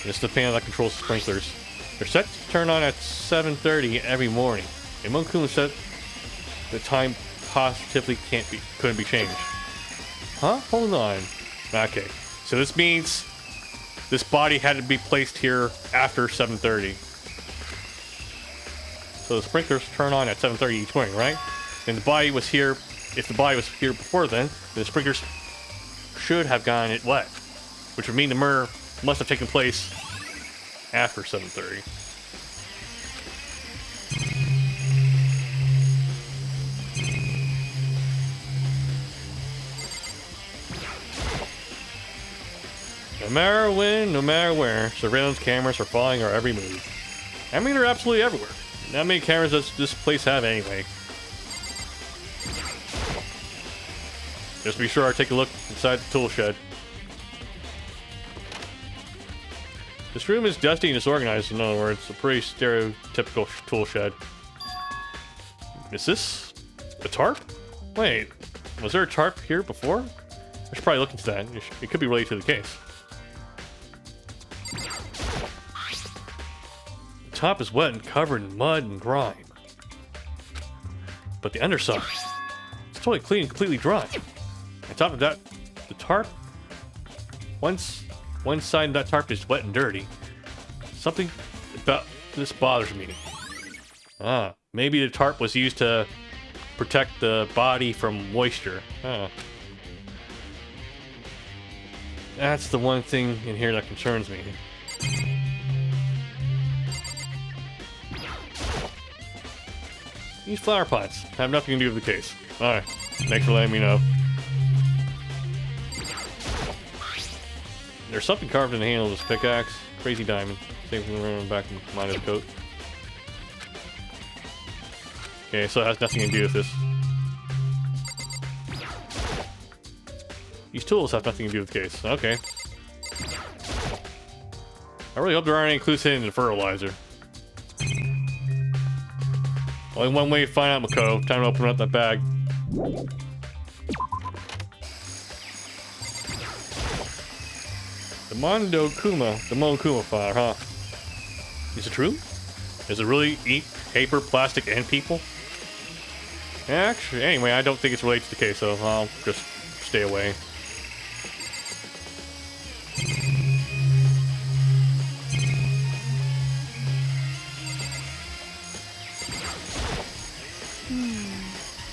This is the panel that controls the sprinklers. They're set to turn on at 7:30 every morning. And Moon-kun said the time positively couldn't be changed. Huh? Hold on. Okay. So this means this body had to be placed here after 7:30. So the sprinklers turn on at 7:30 each morning, right? And the body was here. If the body was here before then the sprinklers should have gotten it wet, which would mean the murder must have taken place after 7:30. No matter when, no matter where, surveillance cameras are following our every move. I mean, they're absolutely everywhere. How many cameras does this place have anyway? Just be sure I take a look inside the tool shed. This room is dusty and disorganized, in other words, a pretty stereotypical tool shed. Is this a tarp? Wait, was there a tarp here before? I should probably look into that. It could be related to the case. top is wet and covered in mud and grime. But the underside, it's totally clean and completely dry. On top of that, the tarp, one side of that tarp is wet and dirty. Something about this bothers me. Maybe the tarp was used to protect the body from moisture. That's the one thing in here that concerns me. These flower pots have nothing to do with the case. Alright, thanks for letting me know. There's something carved in the handle of this pickaxe. Crazy diamond. Same thing around the back of mine of the coat. Okay, so it has nothing to do with this. These tools have nothing to do with the case. Okay. I really hope there aren't any clues hidden in the fertilizer. Only one way to find out, Mako. Time to open up that bag. The Monokuma fire, huh? Is it true? Does it really eat paper, plastic, and people? Actually, anyway, I don't think it's related to the case, so I'll just stay away.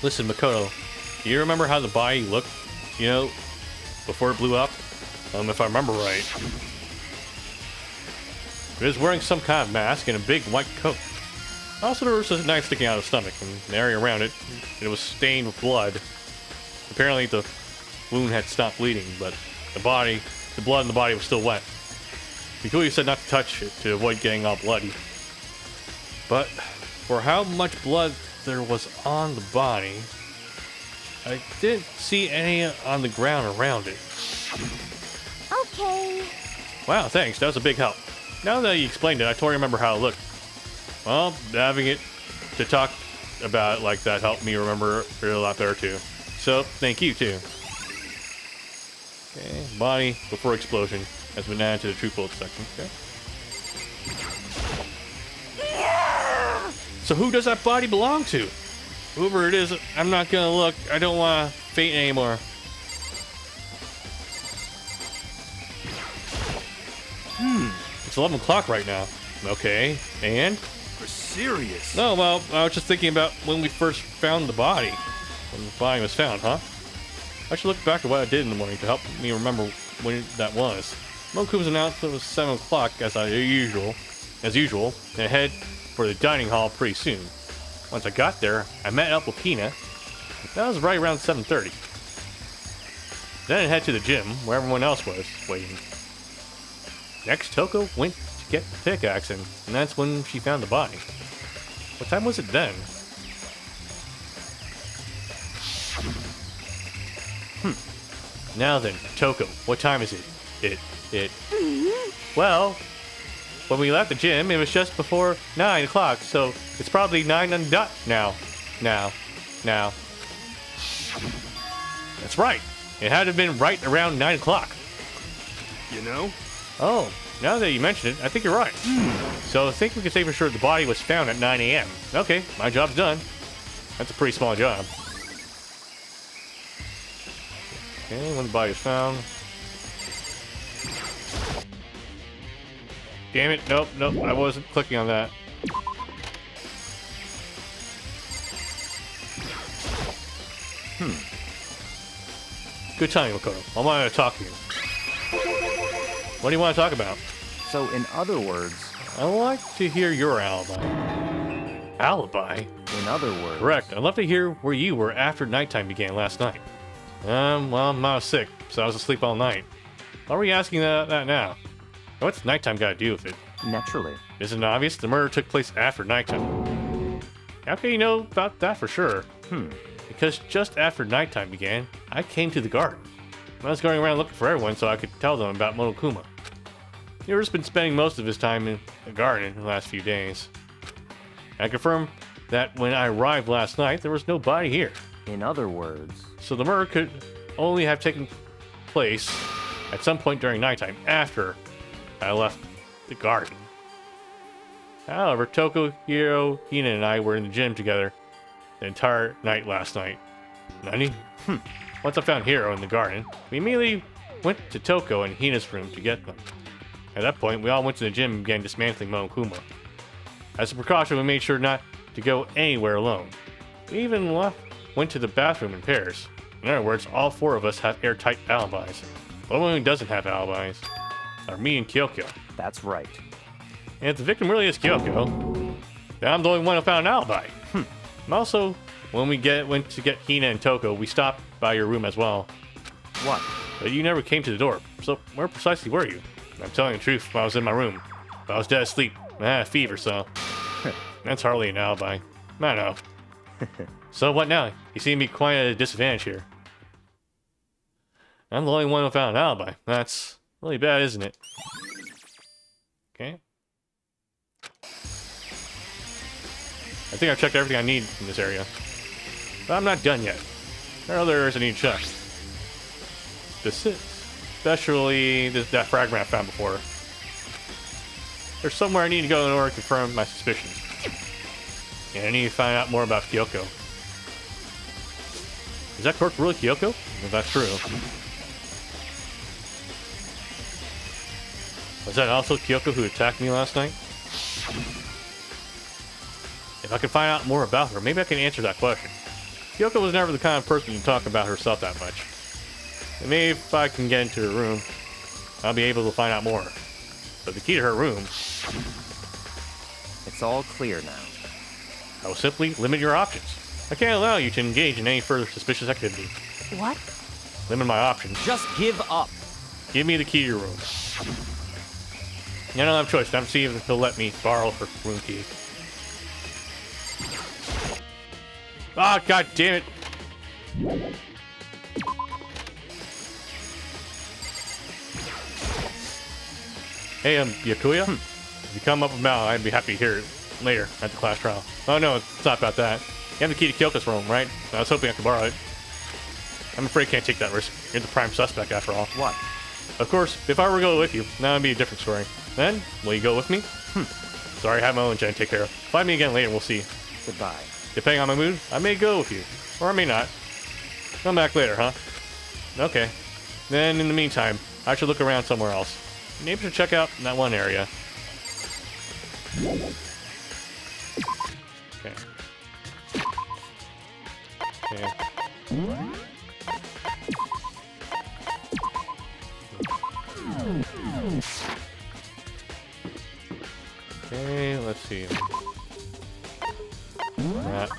Listen, Makoto, do you remember how the body looked, you know, before it blew up? If I remember right. It was wearing some kind of mask and a big white coat. Also, there was a knife sticking out of the stomach, and the area around it, it was stained with blood. Apparently, the wound had stopped bleeding, but the blood in the body was still wet. Mikuya said not to touch it to avoid getting all bloody. But for how much blood there was on the body, I didn't see any on the ground around it. Okay. Wow, thanks. That was a big help. Now that you explained it, I totally remember how it looked. Well, having it to talk about it like that helped me remember it a lot better too. So, thank you too. Okay, body before explosion has been added to the true quote section. Okay. So who does that body belong to? Whoever it is, I'm not gonna look. I don't want to faint anymore. It's 11 o'clock right now. Okay, and? For serious? No, well, I was just thinking about when we first found the body. When the body was found, huh? I should look back at what I did in the morning to help me remember when that was. Moku's announcement was 7 o'clock as usual, and head for the dining hall pretty soon. Once I got there, I met up with Hina. That was right around 7:30. Then I head to the gym, where everyone else was waiting. Next, Toko went to get the pickaxe, and that's when she found the body. What time was it then? Now then, Toko, what time is it? Well, when we left the gym, it was just before 9 o'clock, so it's probably 9 on the dot now. That's right. It had to have been right around 9 o'clock. You know? Oh, now that you mention it, I think you're right. So I think we can say for sure the body was found at 9 a.m. Okay, my job's done. That's a pretty small job. Okay, when the body is found. Damn it, nope, I wasn't clicking on that. Good time, Makoto. I want to talk to you. What do you want to talk about? So, in other words... I'd like to hear your alibi. Alibi? In other words... Correct. I'd love to hear where you were after nighttime began last night. Well, I was sick, so I was asleep all night. Why are we asking that now? What's nighttime got to do with it? Naturally. Isn't it obvious? The murder took place after nighttime. How can you know about that for sure? Because just after nighttime began, I came to the garden. I was going around looking for everyone so I could tell them about Monokuma. He's been spending most of his time in the garden in the last few days. I confirmed that when I arrived last night, there was no body here. In other words... So the murder could only have taken place at some point during nighttime after I left the garden. However, Toko, Hiro, Hina, and I were in the gym together the entire night last night. Nani? Once I found Hiro in the garden, we immediately went to Toko and Hina's room to get them. At that point, we all went to the gym and began dismantling Monokuma. As a precaution, we made sure not to go anywhere alone. We even went to the bathroom in pairs. In other words, all four of us have airtight alibis. The only one who doesn't have alibis are me and Kyoko. That's right. And if the victim really is Kyoko, then I'm the only one who found an alibi. And also, when we went to get Hina and Toko, we stopped by your room as well. What? But you never came to the door. So where precisely were you? I'm telling the truth, I was in my room. But I was dead asleep. I had a fever, so... That's hardly an alibi. I know. So what now? You seem to be quite at a disadvantage here. I'm the only one who found an alibi. That's really bad, isn't it? Okay. I think I've checked everything I need in this area. But I'm not done yet. There are other areas I need to check. Especially that fragment I found before. There's somewhere I need to go in order to confirm my suspicions. And I need to find out more about Kyoko. Is that corpse really Kyoko? If that's true. Was that also Kyoko who attacked me last night? If I can find out more about her, maybe I can answer that question. Kyoko was never the kind of person to talk about herself that much. And maybe if I can get into her room, I'll be able to find out more. But the key to her room... It's all clear now. I will simply limit your options. I can't allow you to engage in any further suspicious activity. What? Limit my options. Just give up. Give me the key to your room. I don't have a choice. Time to see if he'll let me borrow her room key. Ah, god damn it! Hey, Yakuya? If you come up about, I'd be happy to hear it later at the class trial. Oh no, it's not about that. You have the key to Kyoko's room, right? I was hoping I could borrow it. I'm afraid I can't take that risk. You're the prime suspect after all. What? Of course, if I were to go with you, that would be a different story. Then, will you go with me? Sorry, I have my own gen to take care of. Find me again later and we'll see. Goodbye. Depending on my mood, I may go with you. Or I may not. Come back later, huh? Okay. Then, in the meantime, I should look around somewhere else. Maybe I should check out that one area. Okay. Okay. Okay, let's see. That.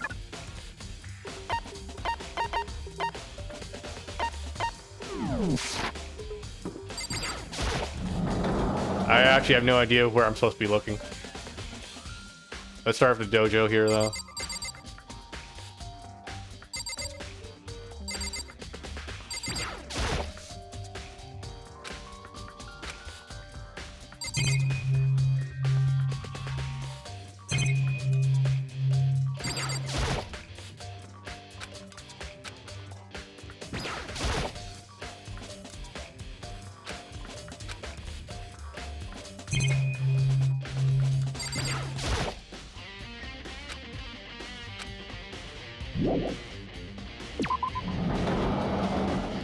I actually have no idea where I'm supposed to be looking. Let's start with the dojo here, though.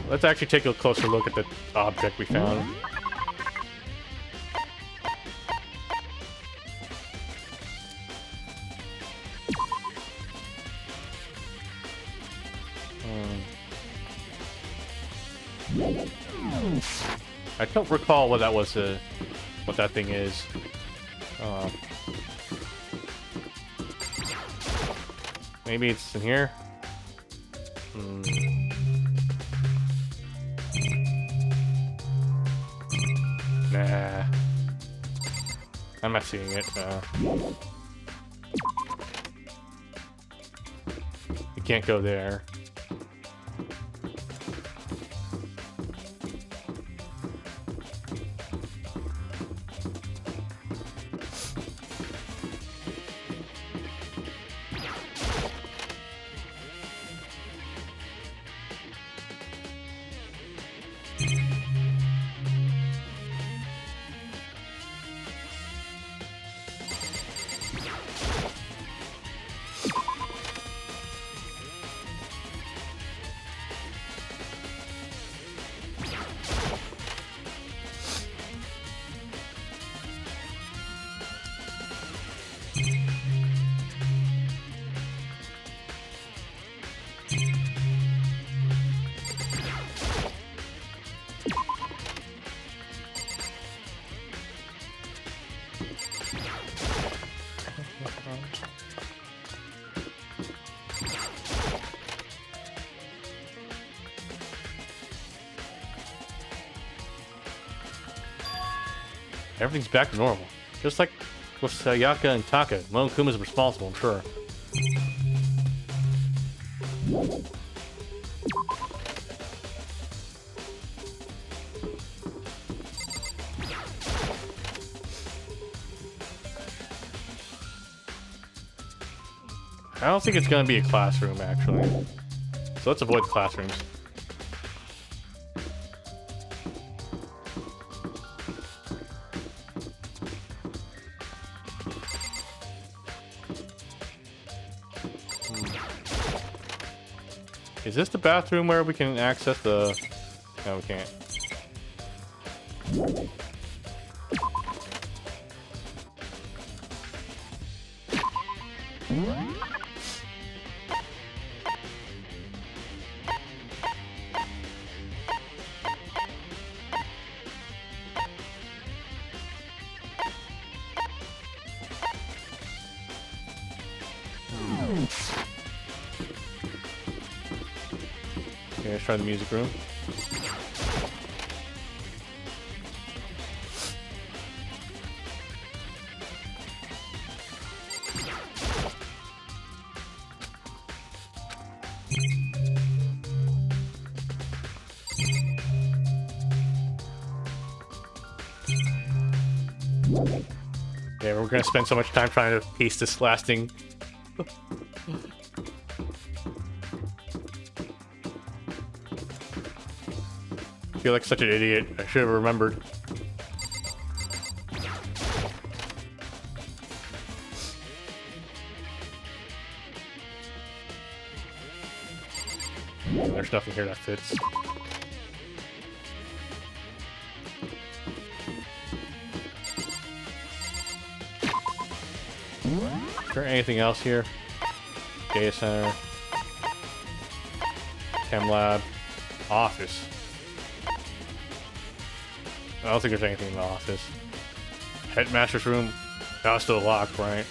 Let's actually take a closer look at the object we found. I don't recall what that was, what that thing is. Maybe it's in here? Nah. I'm not seeing it. You can't go there. Everything's back to normal. Just like with Sayaka and Taka. Monokuma's responsible, I'm sure. I don't think it's gonna be a classroom, actually. So let's avoid the classrooms. Is this the bathroom where we can access the... No, we can't. Okay, let's try the music room. Yeah, we're gonna spend so much time trying to piece this last thing. I feel like such an idiot. I should have remembered. There's nothing here that fits. Is there anything else here? Data center. Chem lab. Office. I don't think there's anything in the office. Headmaster's room. That was still locked, right?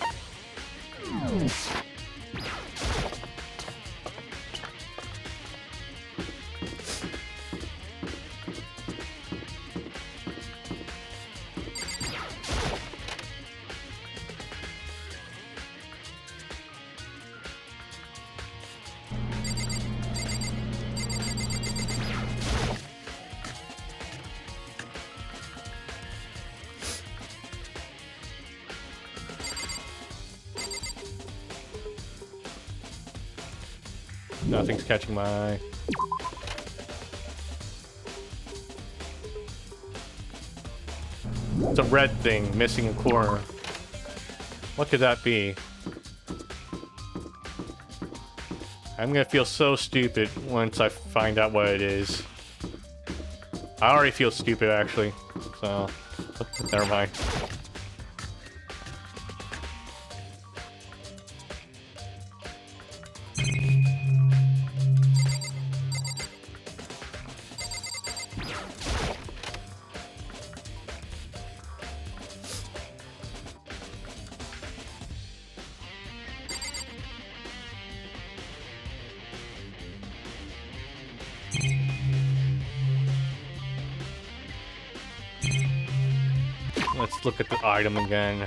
Nothing's catching my eye. It's a red thing missing a corner. What could that be? I'm gonna feel so stupid once I find out what it is. I already feel stupid, actually. So, never mind. Let's look at the item again.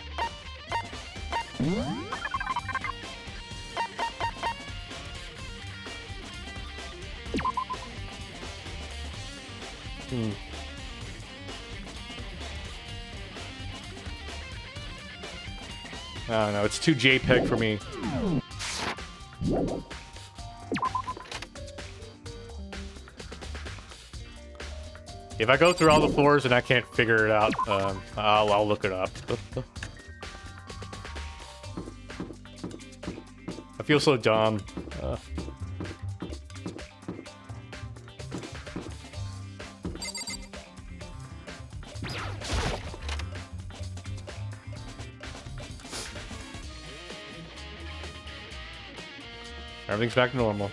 I don't know, it's too JPEG for me. If I go through all the floors and I can't figure it out, I'll look it up. I feel so dumb. Everything's back to normal.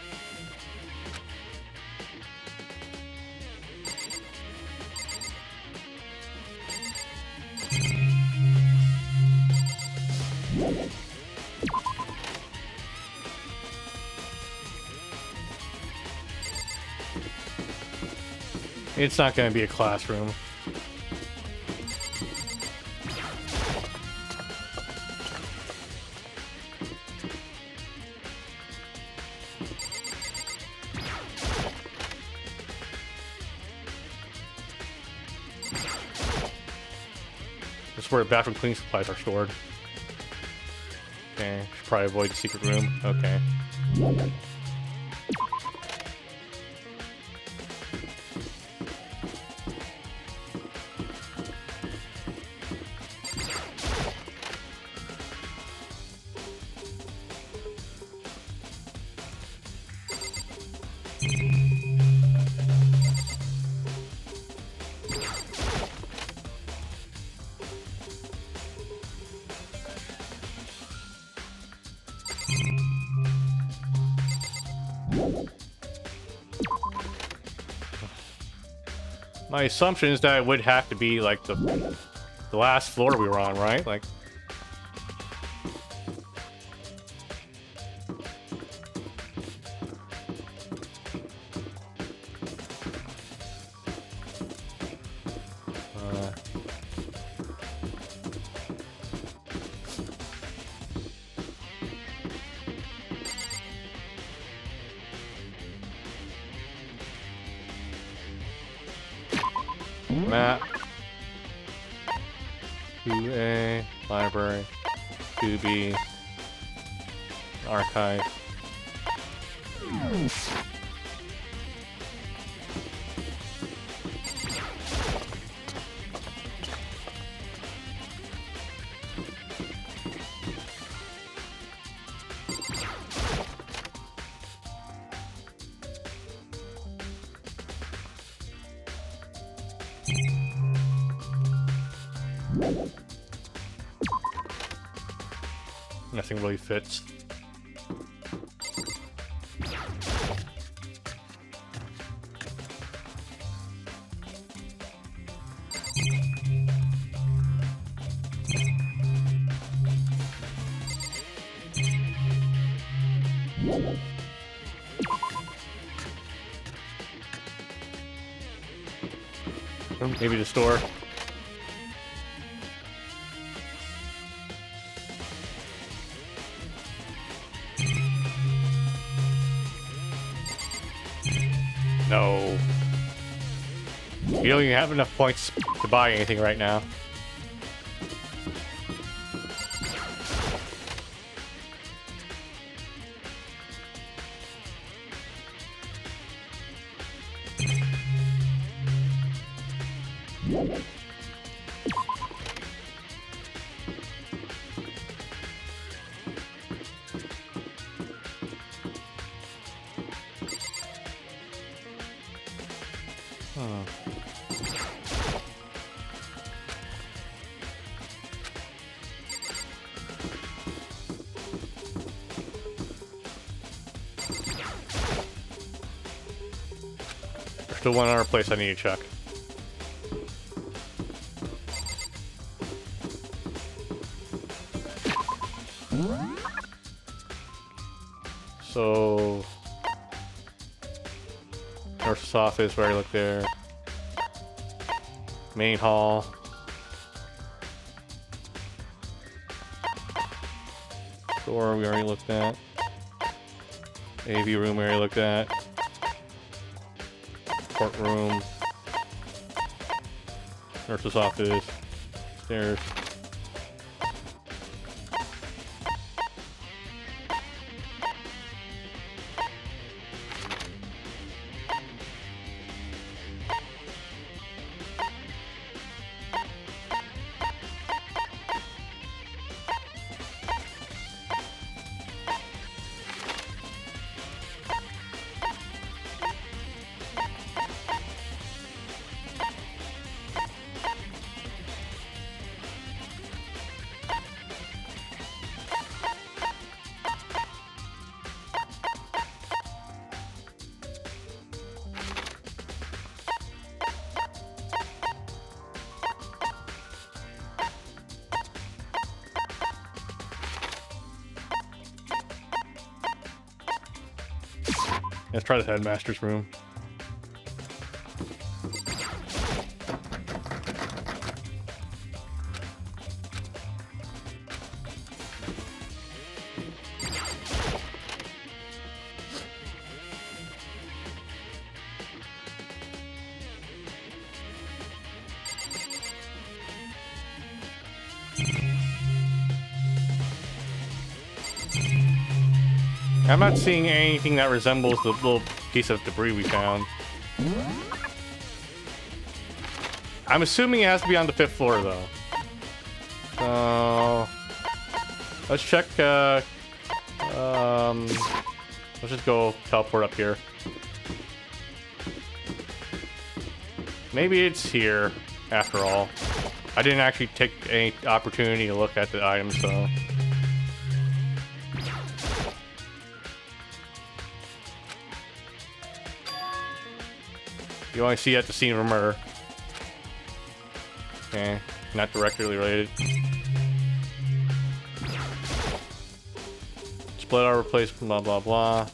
It's not going to be a classroom. where bathroom cleaning supplies are stored. Okay, should probably avoid the secret room. Okay. My assumption is that it would have to be like the last floor we were on, right? Like. Map. 2A, library. 2B, archive. Nothing really fits. Maybe the store. No. You don't even have enough points to buy anything right now. There's still one other place I need to check. So, nurse's office, where I look there. Main hall. Door we already looked at. AV room we already looked at. Courtroom. Nurse's office. Stairs. Let's try the headmaster's room. I'm not seeing anything that resembles the little piece of debris we found. I'm assuming it has to be on the 5th floor, though. So... let's check, let's just go teleport up here. Maybe it's here, after all. I didn't actually take any opportunity to look at the items, so... You only see at the scene of a murder. Okay, not directly related. Split our replacement, blah blah blah.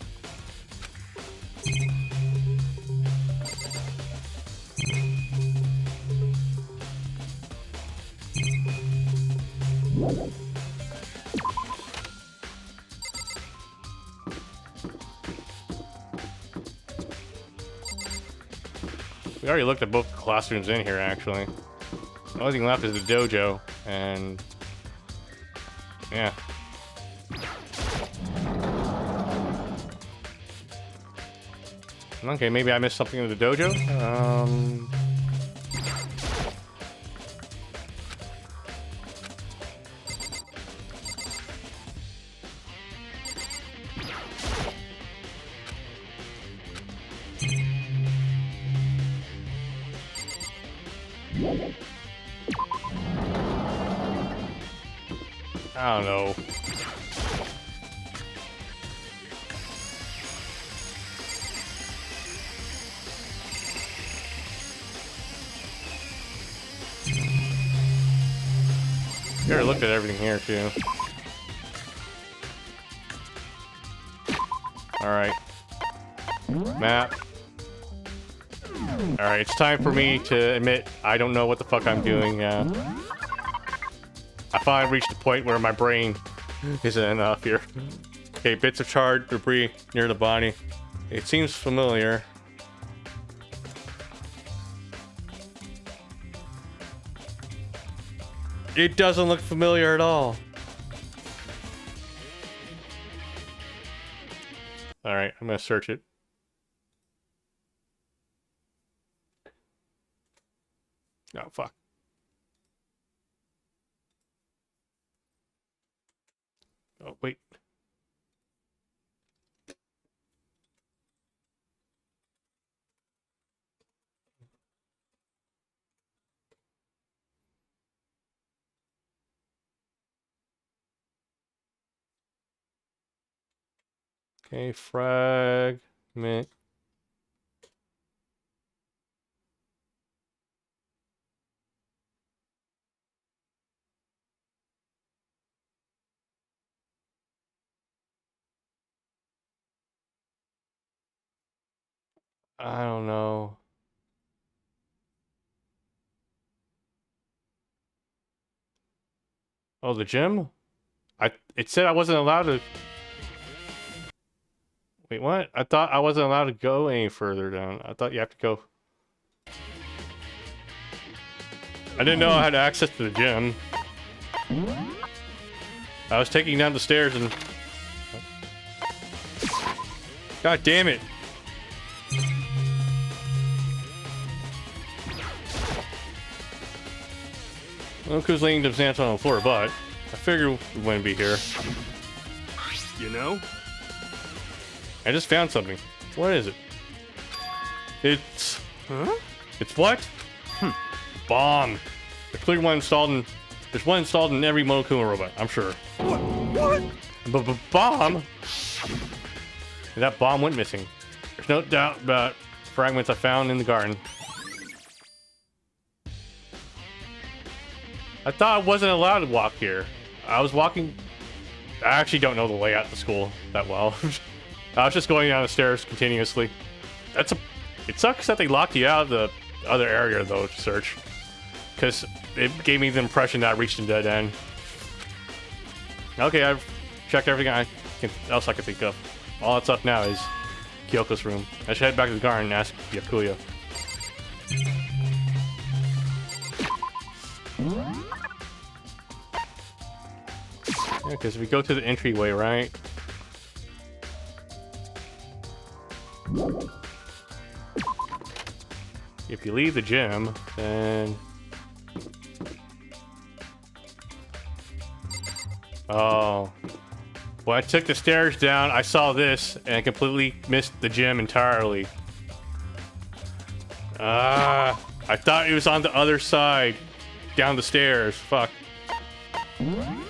We already looked at both classrooms in here, actually. The only thing left is the dojo, and... yeah. Okay, maybe I missed something in the dojo? I don't know. You already looked at everything here, too. Alright. Map. Alright, it's time for me to admit I don't know what the fuck I'm doing. I finally reached the point where my brain isn't enough here. Okay, bits of charred debris near the body. It seems familiar. It doesn't look familiar at all. Alright, I'm gonna search it. Oh, fuck. Oh, wait. Okay, fragment. I don't know. Oh, the gym? It said I wasn't allowed to... Wait, what? I thought I wasn't allowed to go any further down. I thought you have to go... I didn't know I had access to the gym. I was taking down the stairs and... God damn it! Well, who's laying the dance on the floor, but I figured we wouldn't be here. You know? I just found something. What is it? It's... Huh? It's what? Bomb. There's clearly one installed in... There's one installed in every Monokuma robot, I'm sure. What? But bomb? And that bomb went missing. There's no doubt about fragments I found in the garden. I thought I wasn't allowed to walk here. I was walking... I actually don't know the layout of the school that well. I was just going down the stairs continuously. That's a... It sucks that they locked you out of the other area, though, to search. Because it gave me the impression that I reached a dead end. Okay, I've checked everything else I can think of. All that's left now is Kyoko's room. I should head back to the garden and ask Byakuya. Yeah, because we go to the entryway, right? if you leave the gym, then... Oh. When I took the stairs down, I saw this and completely missed the gym entirely. I thought it was on the other side, down the stairs. Fuck.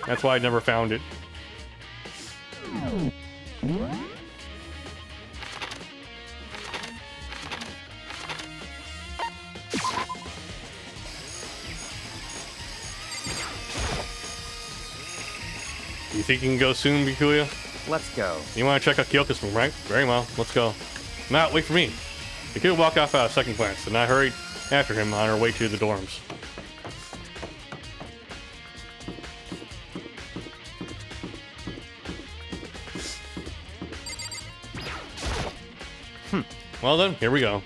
That's why I never found it. You think you can go soon, Bikuya? Let's go. You want to check out Kyoko's room, right? Very well. Let's go. Matt, wait for me. Bikuya walked off at a second glance, and I hurried after him on our way to the dorms. Well then, here we go.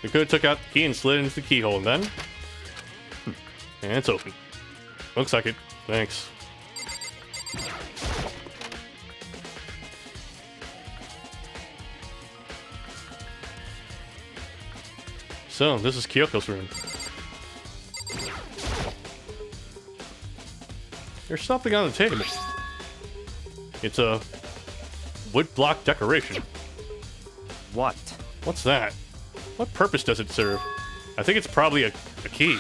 Bikuya took out the key and slid into the keyhole, and then... And it's open. Looks like it. Thanks. So, this is Kyoko's room. There's something on the table. It's a wood block decoration. What? What's that? What purpose does it serve? I think it's probably a key.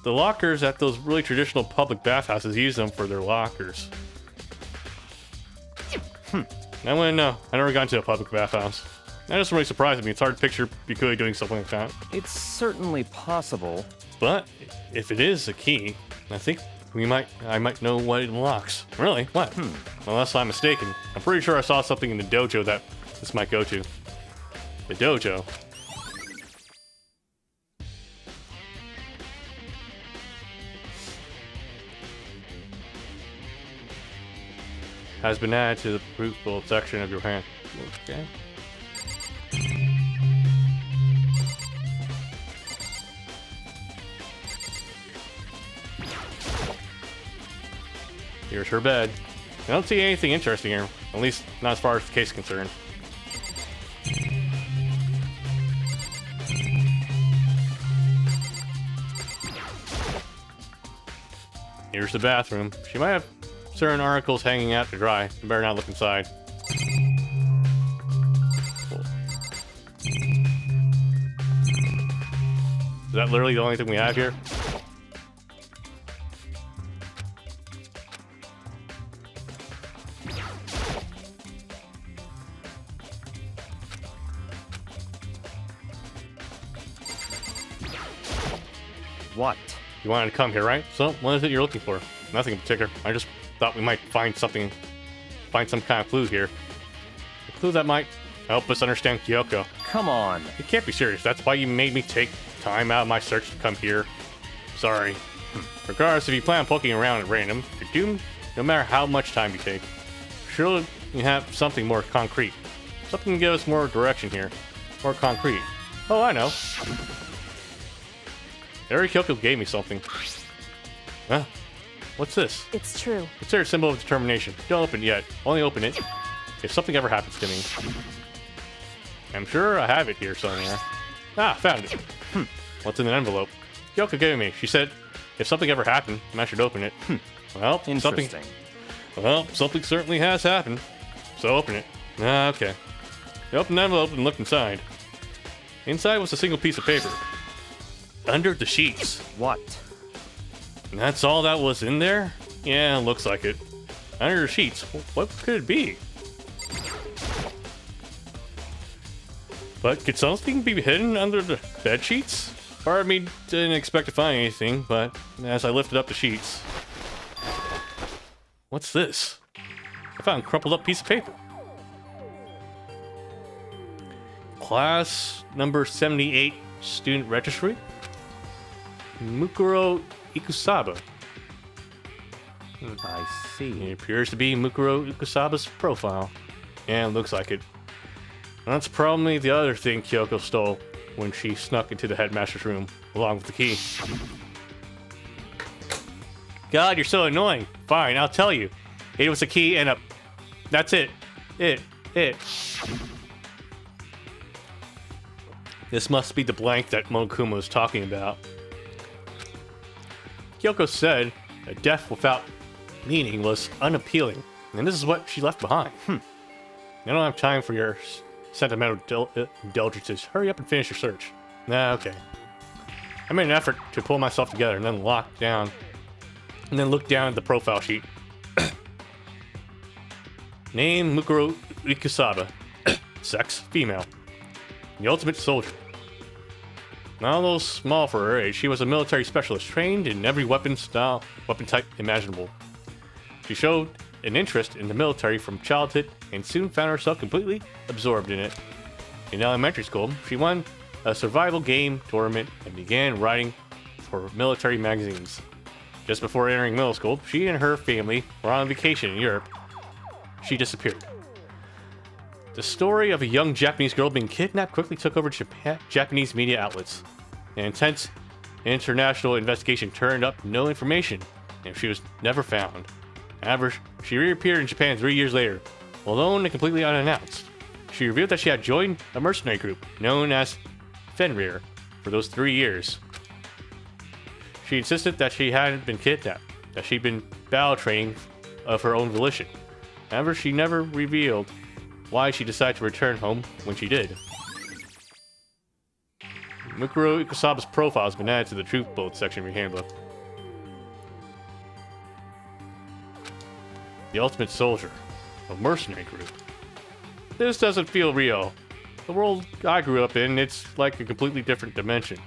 The lockers at those really traditional public bathhouses use them for their lockers. I wouldn't know. I never got into a public bathhouse. That just really surprised me. It's hard to picture Bikuya doing something like that. It's certainly possible. But if it is a key, I think I might know what it unlocks. Really? What? Unless I'm mistaken. I'm pretty sure I saw something in the dojo that this might go to. The dojo. Has been added to the fruitful section of your hand. Okay. Here's her bed. I don't see anything interesting here, at least not as far as the case is concerned. Here's the bathroom. She might have certain articles hanging out to dry. You better not look inside. Cool. Is that literally the only thing we have here? What? You wanted to come here, right? So, what is it you're looking for? Nothing in particular. I just thought we might find some kind of clue here. A clue that might help us understand Kyoko. Come on. You can't be serious. That's why you made me take time out of my search to come here. Sorry. Regardless, if you plan on poking around at random, you're doomed no matter how much time you take. Surely you have something more concrete. Something to give us more direction here. More concrete. Oh, I know. Eri Kyoko gave me something. Huh? What's this? It's true. It's their symbol of determination. Don't open it yet. Only open it if something ever happens to me. I'm sure I have it here somewhere. Ah, found it. What's in the envelope? Kyoko gave me. She said, if something ever happened, I should open it. Well, something certainly has happened. So open it. Ah, okay. I opened the envelope and looked inside. Inside was a single piece of paper. Under the sheets. What? And that's all that was in there? Yeah, looks like it. Under the sheets. What could it be? But could something be hidden under the bed sheets? Part of me didn't expect to find anything, but as I lifted up the sheets... What's this? I found a crumpled up piece of paper. Class number 78 student registry? Mukuro Ikusaba. I see. It appears to be Mukuro Ikusaba's profile. Yeah, it looks like it. That's probably the other thing Kyoko stole when she snuck into the headmaster's room, along with the key. God, you're so annoying. Fine, I'll tell you. It was a key and a... That's it. It. This must be the blank that Monokuma was talking about. Kyoko said that death without meaning was unappealing, and this is what she left behind. I don't have time for your sentimental indulgences. Hurry up and finish your search. Nah, okay. I made an effort to pull myself together and then look down at the profile sheet. Name Mukuro Ikusaba. Sex female. The ultimate soldier. Not a little small for her age, she was a military specialist trained in every weapon type imaginable. She showed an interest in the military from childhood and soon found herself completely absorbed in it. In elementary school, she won a survival game tournament and began writing for military magazines. Just before entering middle school, she and her family were on vacation in Europe. She disappeared. The story of a young Japanese girl being kidnapped quickly took over Japanese media outlets. An intense international investigation turned up no information, and she was never found. However, she reappeared in Japan 3 years later, alone and completely unannounced. She revealed that she had joined a mercenary group known as Fenrir for those 3 years. She insisted that she hadn't been kidnapped, that she'd been battle training of her own volition. However, she never revealed why she decided to return home when she did. Mukuro Ikusaba's profile has been added to the truth bullet section of your handbook. The ultimate soldier, a mercenary group. This doesn't feel real. The world I grew up in, it's like a completely different dimension.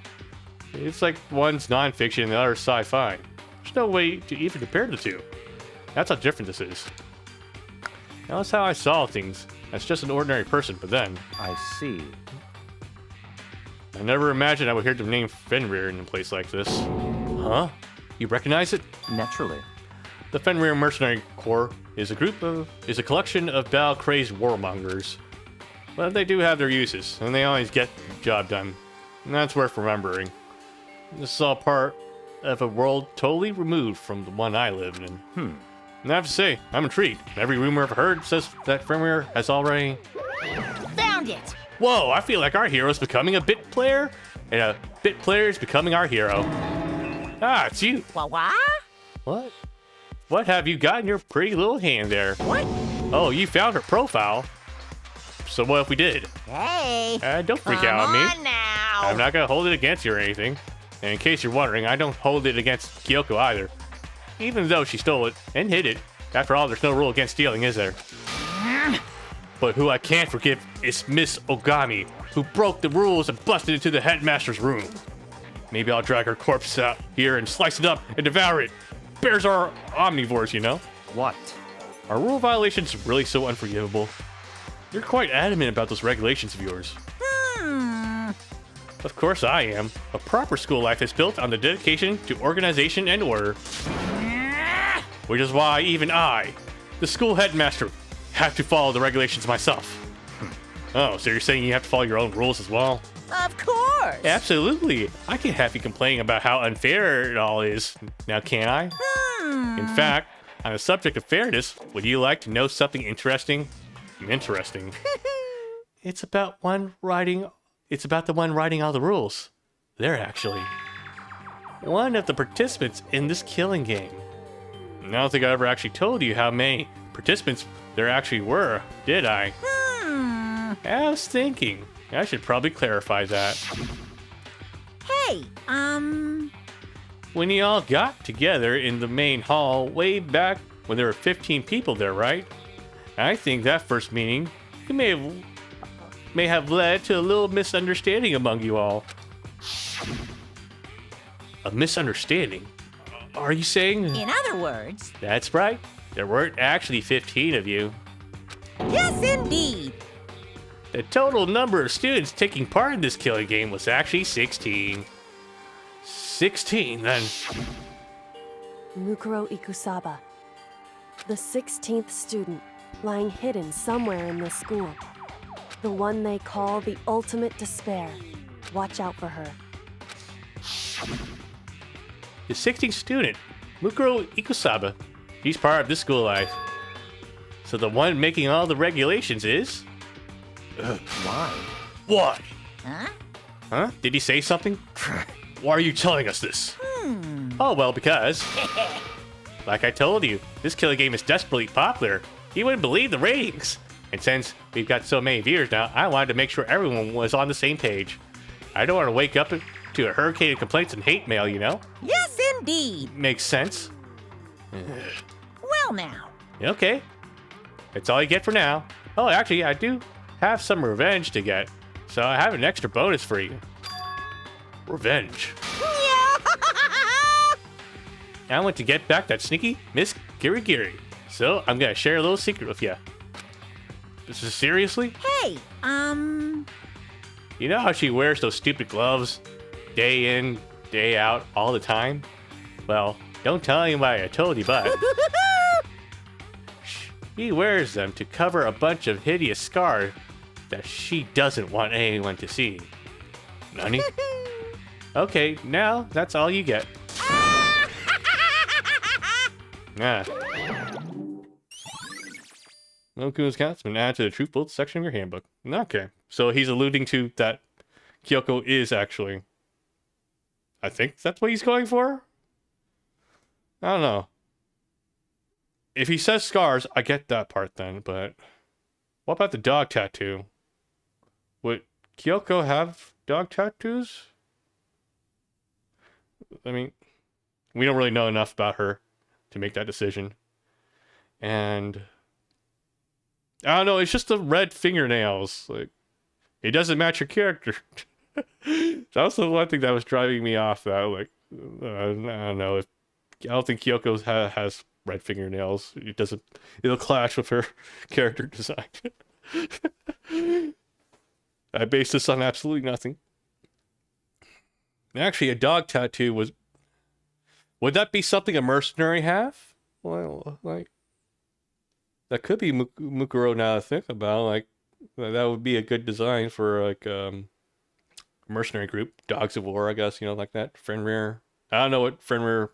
It's like one's non-fiction and the other's sci-fi. There's no way to even compare the two. That's how different this is. Now, that's how I saw things, as just an ordinary person, but then... I see. I never imagined I would hear the name Fenrir in a place like this. Huh? You recognize it? Naturally. The Fenrir Mercenary Corps is a collection of battle-crazed warmongers. But they do have their uses, and they always get the job done. And that's worth remembering. This is all part of a world totally removed from the one I live in. And I have to say, I'm intrigued. Every rumor I've heard says that Fenrir has already... Found it! Whoa, I feel like our hero's becoming a bit player, and a bit player is becoming our hero. Ah, it's you. What? What? What have you got in your pretty little hand there? What? Oh, you found her profile. So what if we did? Hey! Don't freak Come out on me. on now! I'm not gonna hold it against you or anything. And in case you're wondering, I don't hold it against Kyoko either. Even though she stole it and hid it. After all, there's no rule against stealing, is there? But who I can't forgive is Miss Ogami, who broke the rules and busted into the headmaster's room. Maybe I'll drag her corpse out here and slice it up and devour it. Bears are omnivores, you know? What? Are rule violations really so unforgivable? You're quite adamant about those regulations of yours. Of course I am. A proper school life is built on the dedication to organization and order. Which is why even I, the school headmaster, have to follow the regulations myself. Oh, so you're saying you have to follow your own rules as well? Of course! Absolutely. I can't have you complaining about how unfair it all is. Now, can I? In fact, on the subject of fairness, would you like to know something interesting? Interesting. It's about the one writing all the rules. They're actually one of the participants in this killing game. I don't think I ever actually told you how many participants there actually were, did I? I was thinking. I should probably clarify that. Hey, When you all got together in the main hall way back when there were 15 people there, right? I think that first meeting may have led to a little misunderstanding among you all. A misunderstanding? Are you saying? in other words, That's right. There weren't actually 15 of you. yes indeed! The total number of students taking part in this killing game was actually 16. 16, then. Mukuro Ikusaba, the 16th student, lying hidden somewhere in this school. The one they call the ultimate despair. Watch out for her. The 16th student, Mukuro Ikusaba. He's part of this school life. So the one making all the regulations is? Why? What? Huh? Huh? Did he say something? Why are you telling us this? Oh, well, because... like I told you, this killer game is desperately popular. You wouldn't believe the ratings. And since we've got so many viewers now, I wanted to make sure everyone was on the same page. I don't want to wake up to a hurricane of complaints and hate mail, you know? Yes, indeed. Makes sense. Well, now. Okay. That's all you get for now. Oh, actually, I do have some revenge to get. So I have an extra bonus for you. Revenge. I want to get back that sneaky Miss Giri. So I'm gonna share a little secret with you. This is seriously? Hey, You know how she wears those stupid gloves day in, day out, all the time? Well, don't tell anybody I told you, but she wears them to cover a bunch of hideous scars that she doesn't want anyone to see. Nani? Okay, now that's all you get. Ah. Mokuma's cat's been added to the truth bullets section of your handbook. Okay, so he's alluding to that Kyoko is actually... I think that's what he's going for? I don't know. If he says scars, I get that part then, but... what about the dog tattoo? Would Kyoko have dog tattoos? I mean, we don't really know enough about her to make that decision. And... I don't know, it's just the red fingernails. Like, it doesn't match your character. That was the one thing that was driving me off. That, like, I don't know. I don't think Kyoko has red fingernails. It'll clash with her character design. I based this on absolutely nothing. Actually, a dog tattoo was... would that be something a mercenary have? Well, like... that could be Mukuro now to think about. Like, that would be a good design for, like, a mercenary group. Dogs of War, I guess, you know, like that. Fenrir. I don't know what Fenrir,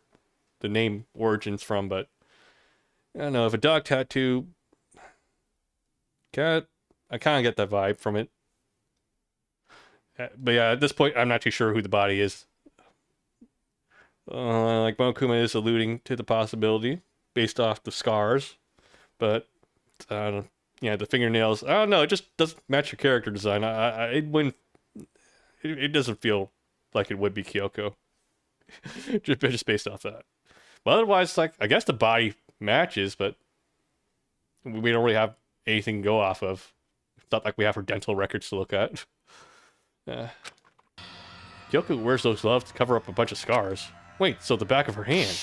the name origins from, but... I don't know, if a dog tattoo... I kind of get that vibe from it. But yeah, at this point, I'm not too sure who the body is. Like, Monokuma is alluding to the possibility, based off the scars. But, yeah, the fingernails, I don't know, it just doesn't match your character design. It wouldn't, it doesn't feel like it would be Kyoko. just based off that. But otherwise, like, I guess the body matches, but we don't really have anything to go off of. It's not like we have her dental records to look at. Kyoko wears those gloves to cover up a bunch of scars. Wait, so the back of her hand.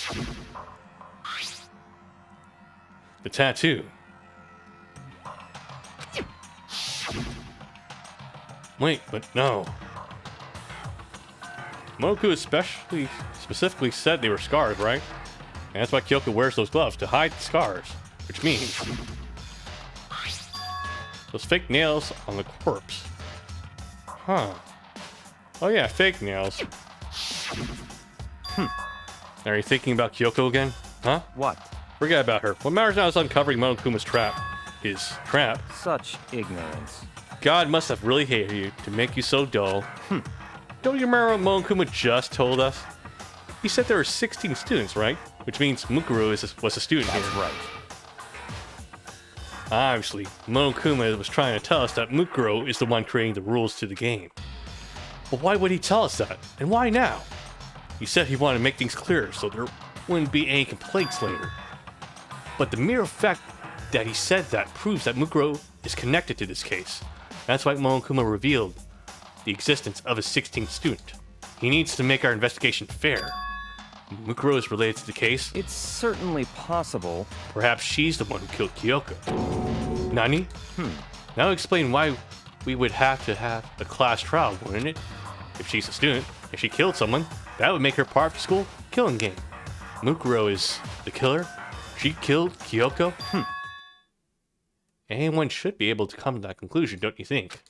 The tattoo. Wait, but no. Moku specifically said they were scars, right? And that's why Kyoko wears those gloves, to hide the scars. Which means... those fake nails on the corpse. Huh. Oh yeah, fake nails. Are you thinking about Kyoko again? Huh? What? Forget about her. What matters now is uncovering Monokuma's trap. His trap? Such ignorance. God must have really hated you to make you so dull. Don't you remember what Monokuma just told us? He said there were 16 students, right? Which means Mukuro was a student here. That's right. Obviously, Monokuma was trying to tell us that Mukuro is the one creating the rules to the game. But why would he tell us that? And why now? He said he wanted to make things clearer so there wouldn't be any complaints later. But the mere fact that he said that proves that Mukuro is connected to this case. That's why Monokuma revealed the existence of a 16th student. He needs to make our investigation fair. Mukuro is related to the case. It's certainly possible. Perhaps she's the one who killed Kyoko. Nani? Now explain why we would have to have a class trial, wouldn't it? If she's a student, if she killed someone, that would make her part of the school killing game. Mukuro is the killer? She killed Kyoko? Anyone should be able to come to that conclusion, don't you think?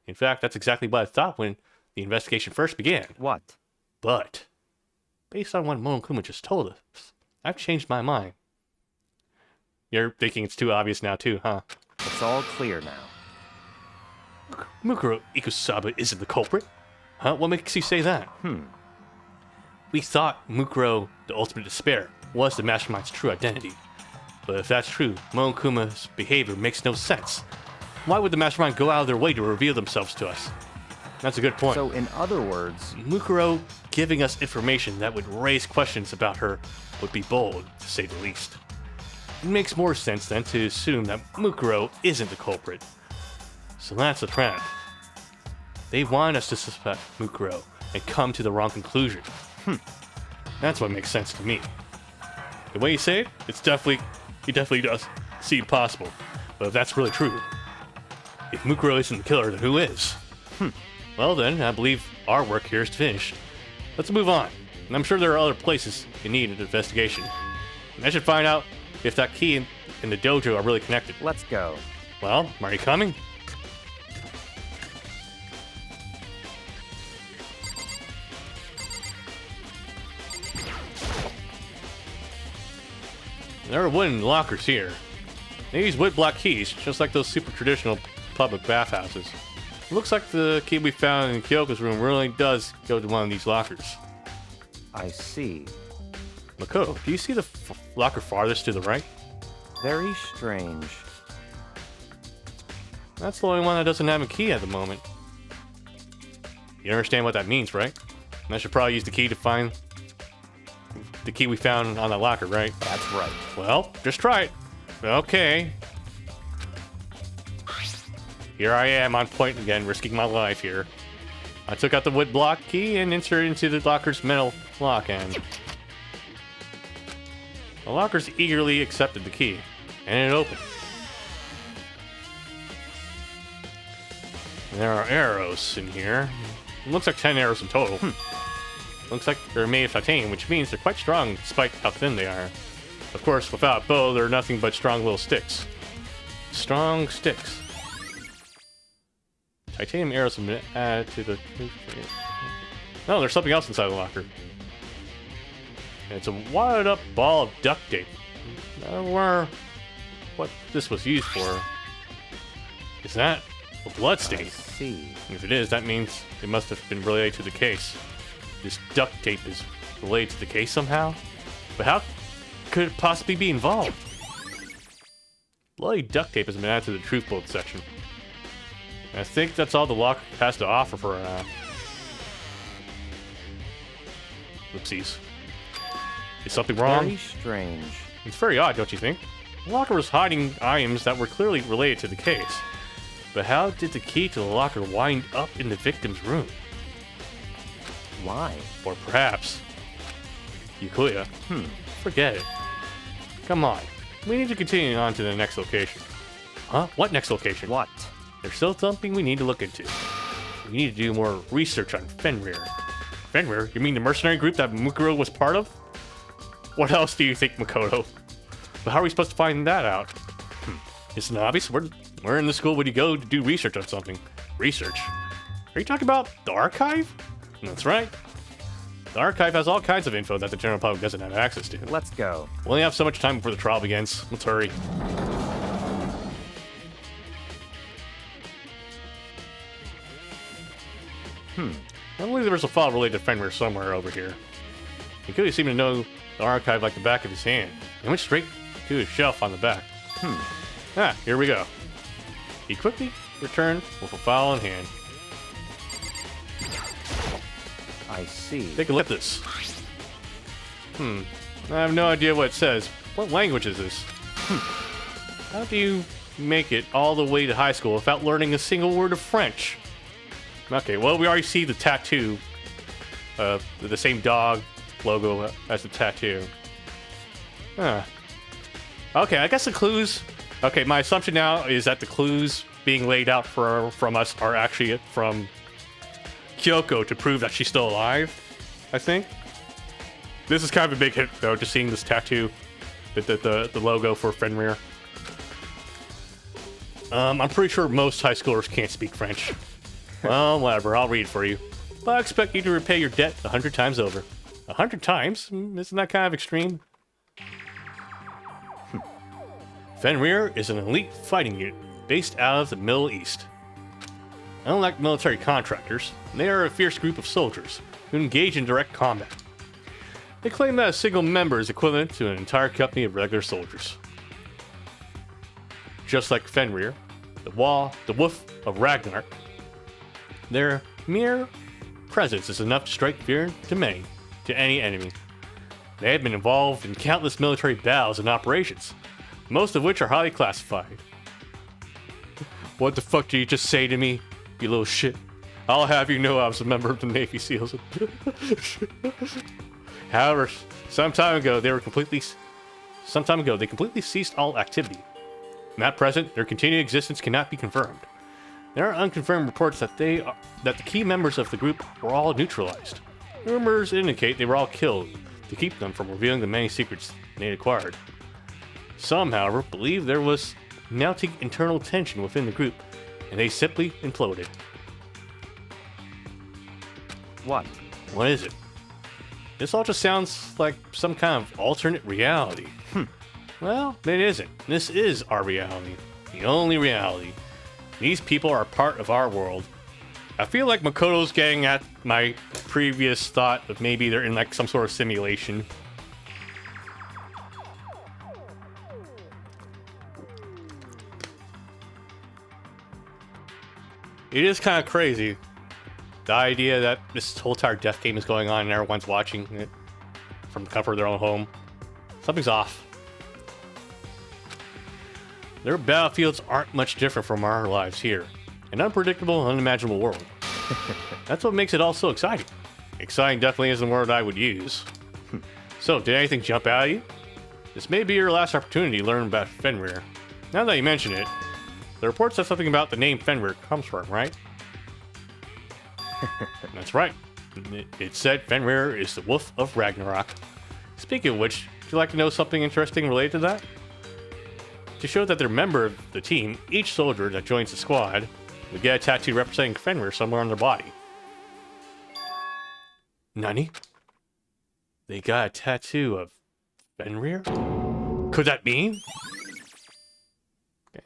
In fact, that's exactly what I thought when the investigation first began. What? But, based on what Monokuma just told us, I've changed my mind. You're thinking it's too obvious now too, huh? It's all clear now. Mukuro Ikusaba isn't the culprit. Huh? What makes you say that? We thought Mukuro, the ultimate despair, was the mastermind's true identity. But if that's true, Monokuma's behavior makes no sense. Why would the mastermind go out of their way to reveal themselves to us? That's a good point. So, in other words, Mukuro giving us information that would raise questions about her would be bold, to say the least. It makes more sense then to assume that Mukuro isn't the culprit. So that's the trap. They want us to suspect Mukuro and come to the wrong conclusion. That's what makes sense to me. The way you say it, it definitely does seem possible. But if that's really true, if Mukuro isn't the killer, then who is? Well then, I believe our work here is finished. Let's move on. And I'm sure there are other places in need of investigation. And I should find out if that key and the dojo are really connected. let's go. Well, are you coming? There are wooden lockers here. They use wood block keys, just like those super traditional public bathhouses. It looks like the key we found in Kyoko's room really does go to one of these lockers. I see. Makoto, do you see the locker farthest to the right? Very strange. That's the only one that doesn't have a key at the moment. You understand what that means, right? And I should probably use the key to find the key we found on that locker, right? That's right. Well, just try it. Okay. Here I am on point again, risking my life here. I took out the wood block key and inserted it into the locker's metal lock end. The lockers eagerly accepted the key, and it opened. There are arrows in here. It looks like 10 arrows in total. Looks like they're made of titanium, which means they're quite strong despite how thin they are. Of course, without a bow, they're nothing but strong little sticks. Strong sticks. Titanium arrows have been added to the... No, there's something else inside the locker. And it's a wadded up ball of duct tape. I don't know what this was used for. Is that a blood I stain? see. If it is, that means it must have been related to the case. This duct tape is related to the case somehow? But how could it possibly be involved? Bloody duct tape has been added to the truth bullet section. And I think that's all the lock has to offer for now. Oopsies. Is something wrong? Very strange. It's very odd, don't you think? The locker was hiding items that were clearly related to the case. But how did the key to the locker wind up in the victim's room? Why? Or perhaps... Yukuya. Forget it. Come on. We need to continue on to the next location. Huh? What next location? What? There's still something we need to look into. We need to do more research on Fenrir. Fenrir? You mean the mercenary group that Mukuro was part of? What else do you think, Makoto? But how are we supposed to find that out? Isn't it obvious? Where in the school would you go to do research on something? Research? Are you talking about the archive? That's right. The archive has all kinds of info that the general public doesn't have access to. Let's go. We only have so much time before the trial begins. Let's hurry. I believe there was a file related to Fenrir somewhere over here. He could seem to know the archive like the back of his hand. He went straight to his shelf on the back. Ah, here we go. He quickly returned with a file in hand. I see. Take a look at this. I have no idea what it says. What language is this? How do you make it all the way to high school without learning a single word of French? Okay, well, we already see the tattoo. The same dog logo as the tattoo. Huh. Okay, I guess the clues... Okay, my assumption now is that the clues being laid out from us are actually from Kyoko to prove that she's still alive, I think. This is kind of a big hit, though, just seeing this tattoo, the logo for Fenrir. I'm pretty sure most high schoolers can't speak French. Well, whatever, I'll read for you. But I expect you to repay your debt 100 times over. 100 times? Isn't that kind of extreme? Fenrir is an elite fighting unit based out of the Middle East. Unlike military contractors, they are a fierce group of soldiers who engage in direct combat. They claim that a single member is equivalent to an entire company of regular soldiers. Just like Fenrir, the Wolf of Ragnarok, their mere presence is enough to strike fear to any enemy. They have been involved in countless military battles and operations, most of which are highly classified. What the fuck did you just say to me, you little shit? I'll have you know I was a member of the Navy SEALs. However, some time ago they completely ceased all activity. At present, their continued existence cannot be confirmed. There are unconfirmed reports that the key members of the group were all neutralized. Rumors indicate they were all killed to keep them from revealing the many secrets they had acquired. Some, however, believe there was mounting internal tension within the group, and they simply imploded. What? What is it? This all just sounds like some kind of alternate reality. Well, it isn't. This is our reality. The only reality. These people are part of our world. I feel like Makoto's getting at my previous thought of maybe they're in like some sort of simulation. It is kind of crazy. The idea that this whole entire death game is going on and everyone's watching it from the comfort of their own home. Something's off. Their battlefields aren't much different from our lives here. An unpredictable, unimaginable world. That's what makes it all so exciting. Exciting definitely isn't the word I would use. So, did anything jump out at you? This may be your last opportunity to learn about Fenrir. Now that you mention it, the report says something about the name Fenrir comes from, right? That's right. It said Fenrir is the Wolf of Ragnarok. Speaking of which, would you like to know something interesting related to that? To show that they're a member of the team, each soldier that joins the squad will get a tattoo representing Fenrir somewhere on their body. Nani? They got a tattoo of Fenrir? Could that mean? Okay.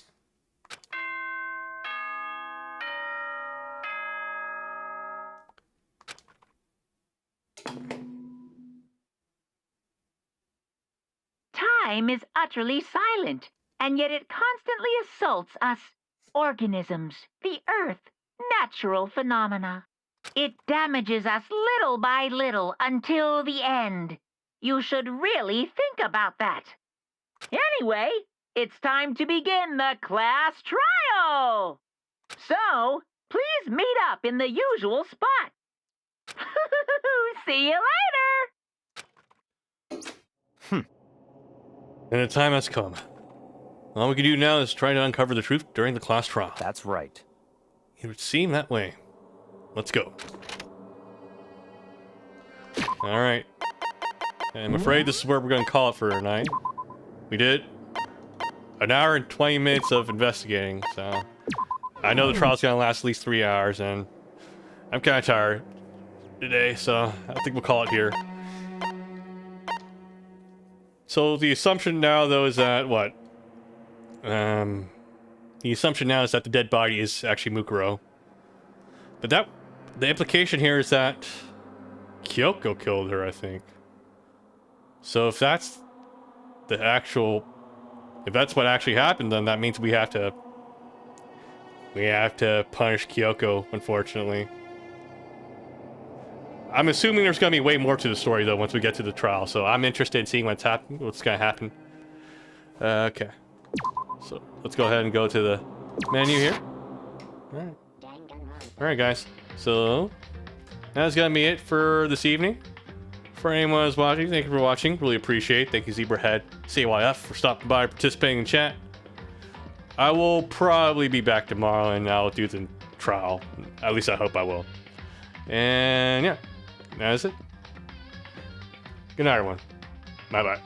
Time is utterly silent, and yet it constantly assaults us, organisms, the earth, natural phenomena. It damages us little by little until the end. You should really think about that. Anyway, it's time to begin the class trial. So, please meet up in the usual spot. See you later! And the time has come. All we can do now is try to uncover the truth during the class trial. That's right. It would seem that way. Let's go. Alright. I'm afraid this is where we're going to call it for tonight. We did an hour and 20 minutes of investigating, so... I know the trial's going to last at least 3 hours, and I'm kind of tired today, so I think we'll call it here. So the assumption now, though, is that, what? The assumption now is that the dead body is actually Mukuro. But the implication here is that Kyoko killed her, I think. So if that's the actual... If that's what actually happened, then that means we have to punish Kyoko, unfortunately. I'm assuming there's going to be way more to the story, though, once we get to the trial. So I'm interested in seeing what's going to happen. Okay. So let's go ahead and go to the menu here. Alright. Alright, guys. So that's going to be it for this evening. For anyone who's watching, thank you for watching. Really appreciate it. Thank you, Zebrahead, CYF, for stopping by, participating in chat. I will probably be back tomorrow, and I'll do the trial. At least I hope I will. And yeah, that's it. Good night, everyone. Bye-bye.